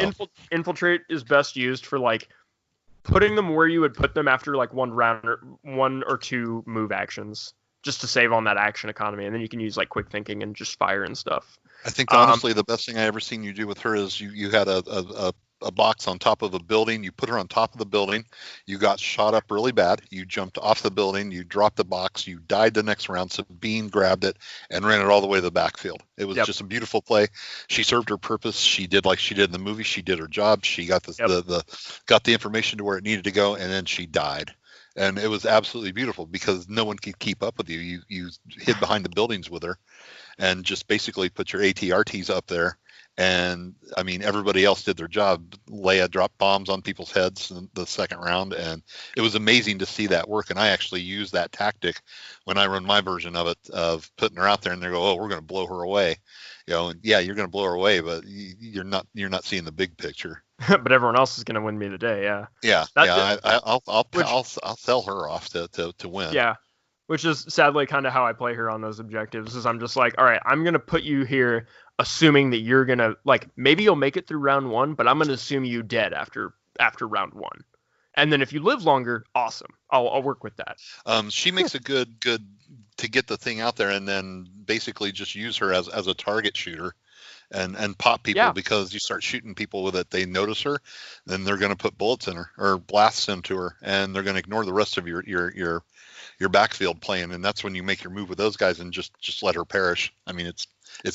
Infiltrate is best used for like putting them where you would put them after like 1 or 2 move actions, just to save on that action economy, and then you can use like quick thinking and just fire and stuff. I think honestly the best thing I ever seen you do with her is you had a box on top of a building. You put her on top of the building. You got shot up really bad. You jumped off the building. You dropped the box. You died the next round. Sabine grabbed it and ran it all the way to the backfield. It was just a beautiful play. She served her purpose. She did like she did in the movie. She did her job. She got got the information to where it needed to go, and then she died. And it was absolutely beautiful because no one could keep up with you. You hid behind the buildings with her and just basically put your ATRTs up there. And I mean, everybody else did their job. Leia dropped bombs on people's heads in the second round. And it was amazing to see that work. And I actually use that tactic when I run my version of it, of putting her out there and they go, oh, we're going to blow her away. You know, and yeah, you're going to blow her away, but you're not seeing the big picture. But everyone else is going to win me the day. Yeah. I'll sell her off to win. Yeah. Which is sadly kind of how I play her on those objectives, is I'm just like, all right, I'm going to put you here assuming that you're going to, like, maybe you'll make it through round 1, but I'm going to assume you dead after round 1. And then if you live longer, awesome. I'll work with that. She makes a good to get the thing out there and then basically just use her as a target shooter and pop people because you start shooting people with it. They notice her, then they're going to put bullets in her or blasts into her, and they're going to ignore the rest of your backfield playing, and that's when you make your move with those guys and just let her perish. I mean, it's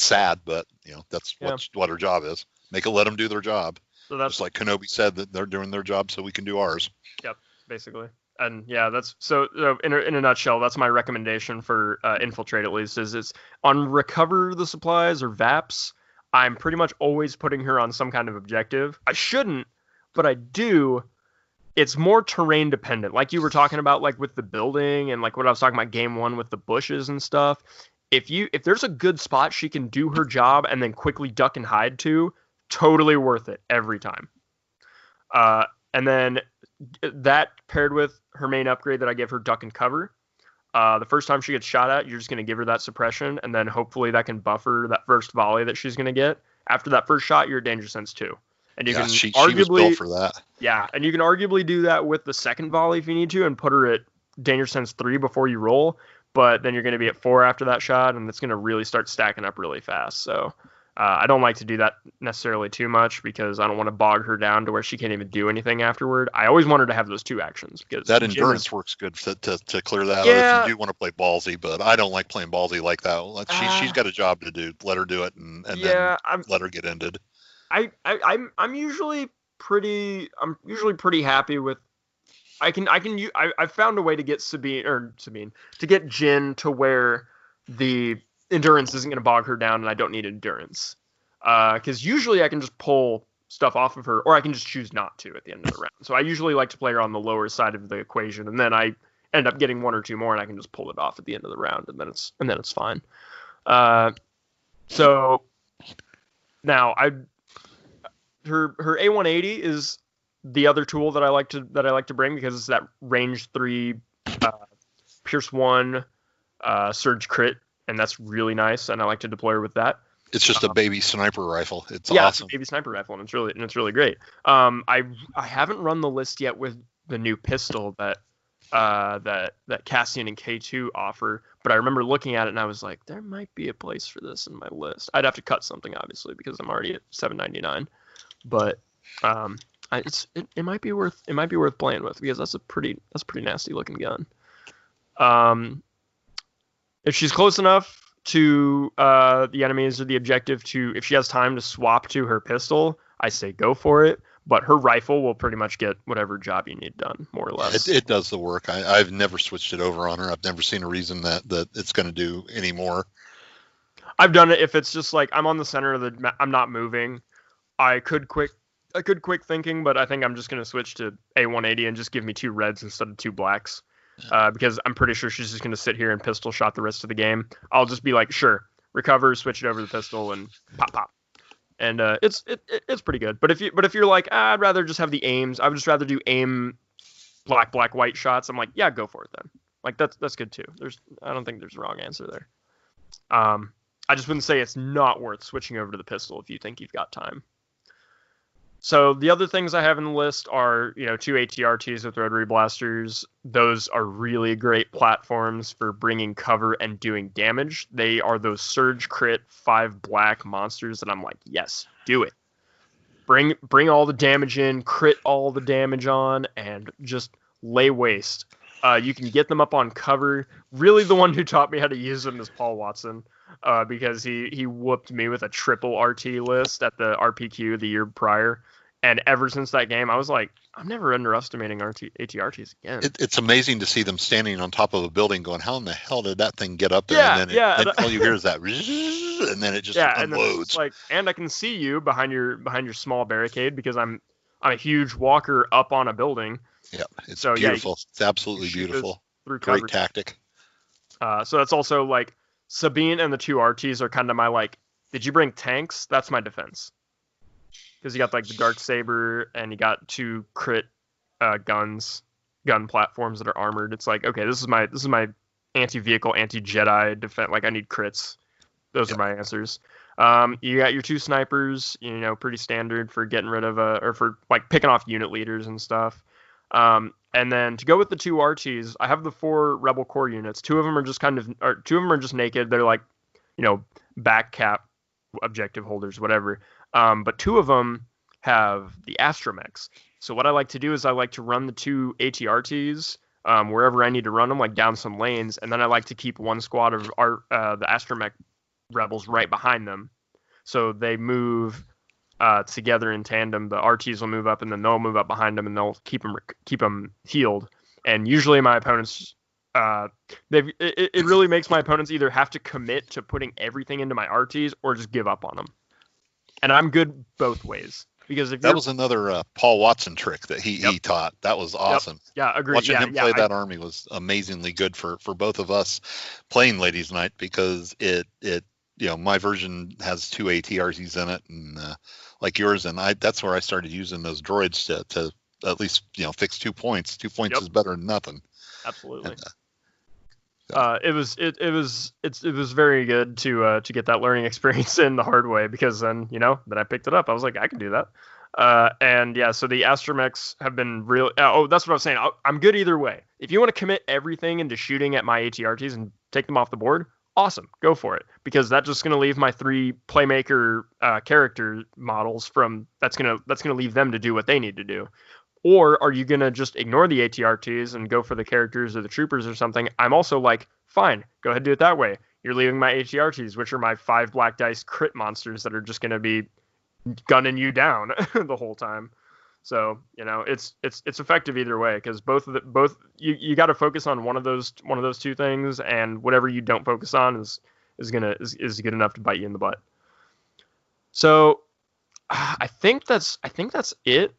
sad, but you know that's what her job is. Let them do their job. So that's just like Kenobi said, that they're doing their job so we can do ours. Yep, basically. And yeah, that's so in a nutshell, that's my recommendation for Infiltrate, at least, is it's on Recover the Supplies or VAPS. I'm pretty much always putting her on some kind of objective. I shouldn't, but I do. It's more terrain dependent, like you were talking about, like with the building and like what I was talking about game 1 with the bushes and stuff. If there's a good spot she can do her job and then quickly duck and hide to, totally worth it every time. And then that paired with her main upgrade that I give her, duck and cover. The first time she gets shot at, you're just going to give her that suppression, and then hopefully that can buffer that first volley that she's going to get. After that first shot, you're Danger Sense 2. And you can she arguably was built for that. Yeah, and you can arguably do that with the second volley if you need to, and put her at Danger Sense 3 before you roll. But then you're going to be at 4 after that shot, and it's going to really start stacking up really fast. So I don't like to do that necessarily too much because I don't want to bog her down to where she can't even do anything afterward. I always want her to have those 2 actions because that endurance works good to clear that out Yeah. if you do want to play ballsy, but I don't like playing ballsy like that. Like she's got a job to do. Let her do it and then let her get ended. I'm usually pretty happy with. I found a way to get Sabine to get Jin to where the endurance isn't going to bog her down and I don't need endurance. Because usually I can just pull stuff off of her, or I can just choose not to at the end of the round. So I usually like to play her on the lower side of the equation, and then I end up getting 1 or 2 more, and I can just pull it off at the end of the round, and then it's fine. So now her A180 is the other tool that I like to bring because it's that range 3, Pierce 1, Surge Crit, and that's really nice, and I like to deploy her with that. It's just a baby sniper rifle. It's awesome. It's a baby sniper rifle, and it's really great. I haven't run the list yet with the new pistol that Cassian and K2 offer, but I remember looking at it and I was like, there might be a place for this in my list. I'd have to cut something obviously because I'm already at $7.99, but it might be worth playing with because that's a pretty nasty looking gun. If she's close enough to the enemies or the objective if she has time to swap to her pistol, I say go for it. But her rifle will pretty much get whatever job you need done, more or less. It does the work. I've never switched it over on her. I've never seen a reason that it's going to do any more. I've done it if it's just like I'm on the center of the I'm not moving. I could quick thinking, but I think I'm just going to switch to A180 and just give me 2 reds instead of 2 blacks. Because I'm pretty sure she's just going to sit here and pistol shot the rest of the game. I'll just be like, sure, recover, switch it over to the pistol, and pop. And it's pretty good. But if you're like, I'd rather just have the aims. I would just rather do aim black, white shots. I'm like, yeah, go for it then. Like that's good too. I don't think there's a wrong answer there. I just wouldn't say it's not worth switching over to the pistol if you think you've got time. So the other things I have in the list are, 2 ATRTs with rotary blasters. Those are really great platforms for bringing cover and doing damage. They are those surge crit 5 black monsters that I'm like, yes, do it. Bring all the damage in, crit all the damage on, and just lay waste. You can get them up on cover. Really, the one who taught me how to use them is Paul Watson, because he whooped me with a triple RT list at the RPQ the year prior. And ever since that game, I was like, I'm never underestimating ATRTs again. It's amazing to see them standing on top of a building going, how in the hell did that thing get up there? And then all you hear is that, and then it just unloads. And I can see you behind your small barricade because I'm a huge walker up on a building. Yeah, it's beautiful. It's absolutely beautiful. Great tactic. So that's also like Sabine and the 2 RTs are kind of my like, did you bring tanks? That's my defense. Because you got like the Dark Saber and you got 2 crit gun platforms that are armored. It's like, okay, this is my anti-vehicle, anti-Jedi defense. Like I need crits. Those are my answers. You got your 2 snipers, pretty standard for getting rid of or for like picking off unit leaders and stuff. And then to go with the 2 RTs, I have the 4 Rebel Core units. 2 of them are just 2 of them are just naked. They're like, back cap objective holders, whatever. But 2 of them have the astromechs. So what I like to do is I like to run the 2 ATRTs wherever I need to run them, like down some lanes, and then I like to keep 1 squad of the astromech rebels right behind them. So they move together in tandem. The RTs will move up, and then they'll move up behind them, and they'll keep them healed. And usually my opponents, it really makes my opponents either have to commit to putting everything into my RTs or just give up on them. And I'm good both ways because if that was another Paul Watson trick that he taught. That was awesome. Yep. Yeah, agreed. Watching him play that army was amazingly good for both of us playing Ladies Night because it my version has 2 ATRTs in it and like yours, and that's where I started using those droids to at least fix 2 points. 2 points is better than nothing. Absolutely. And, it was very good to get that learning experience in the hard way because then I picked it up. I was like, I can do that. So the astromechs have been real. That's what I was saying. I'm good either way. If you want to commit everything into shooting at my ATRTs and take them off the board, awesome, go for it, because that's just going to leave my 3 playmaker character models that's going to leave them to do what they need to do. Or are you going to just ignore the ATRTs and go for the characters or the troopers or something? I'm also like, fine, go ahead and do it that way. You're leaving my ATRTs, which are my 5 black dice crit monsters that are just going to be gunning you down the whole time. So, it's effective either way, because both you got to focus on one of those 2 things, and whatever you don't focus on is good enough to bite you in the butt. So, I think that's it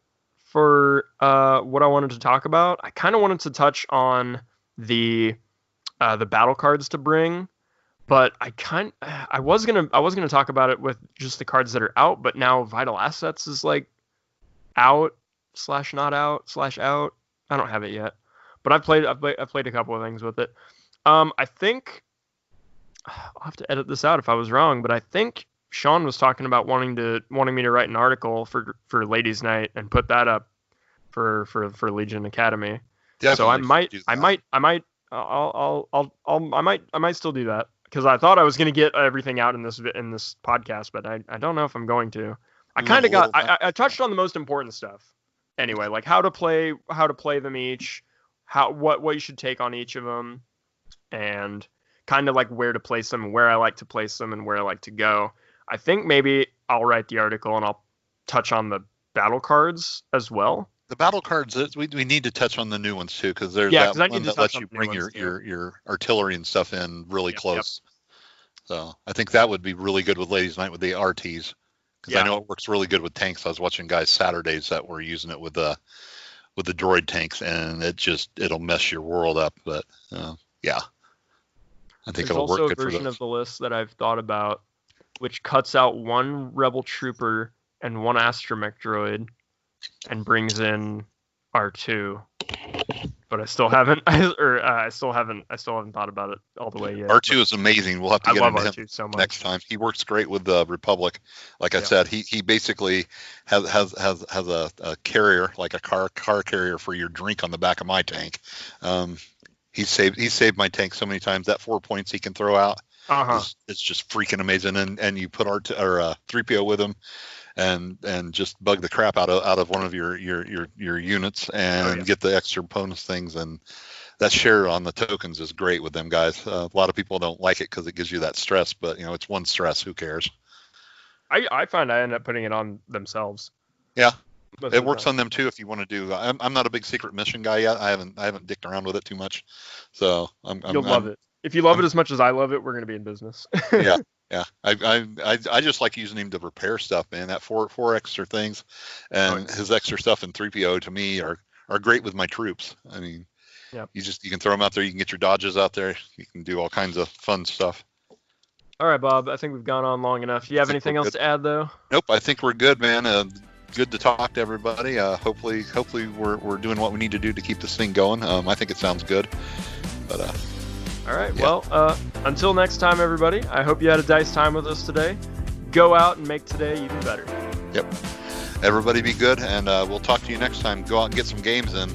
for what I wanted to talk about. I kind of wanted to touch on the battle cards to bring, but I was gonna talk about it with just the cards that are out, but now Vital Assets is like out / not out / out. I don't have it yet, but I've played a couple of things with it. I think I'll have to edit this out if I was wrong, but I think Sean was talking about wanting me to write an article for Ladies' Night and put that up for Legion Academy. Definitely. So I might still do that, because I thought I was going to get everything out in this podcast, but I don't know if I'm going to. I touched on the most important stuff. Anyway, like how to play them each, what you should take on each of them, and kind of like where to place them, where I like to place them, and where I like to go. I think maybe I'll write the article and I'll touch on the battle cards as well. The battle cards, we need to touch on the new ones too, because there's that one that lets you bring your artillery and stuff in really close. Yep. So I think that would be really good with Ladies' Night with the RTs, because I know it works really good with tanks. I was watching guys Saturdays that were using it with the droid tanks, and it'll mess your world up. But I think it'll work good for those. There's also a version of the list that I've thought about, which cuts out 1 Rebel Trooper and 1 astromech droid, and brings in R2. But I still haven't thought about it all the way yet. R2 is amazing. We'll have to get into him so much next time. He works great with the Republic. Like I said, he basically has a carrier, like a car carrier for your drink on the back of my tank. He saved my tank so many times. That 4 points he can throw out. It's just freaking amazing, and you put 3PO with him, and just bug the crap out of one of your units, and get the extra bonus things, and that share on the tokens is great with them guys. A lot of people don't like it because it gives you that stress, but it's 1 stress. Who cares? I find I end up putting it on themselves. Yeah. It works on them too if you want to do. I'm not a big secret mission guy yet. I haven't dicked around with it too much, so you'll love it. If you love it as much as I love it, we're going to be in business. Yeah. I just like using him to repair stuff, man. That four extra things, and his extra stuff in 3PO to me are great with my troops. I mean, you can throw them out there. You can get your dodges out there. You can do all kinds of fun stuff. All right, Bob. I think we've gone on long enough. Do you have anything else to add, though? Nope. I think we're good, man. Good to talk to everybody. Hopefully we're doing what we need to do to keep this thing going. I think it sounds good. But all right. Yeah. Well, until next time, everybody. I hope you had a dice time with us today. Go out and make today even better. Yep. Everybody be good, and we'll talk to you next time. Go out and get some games in.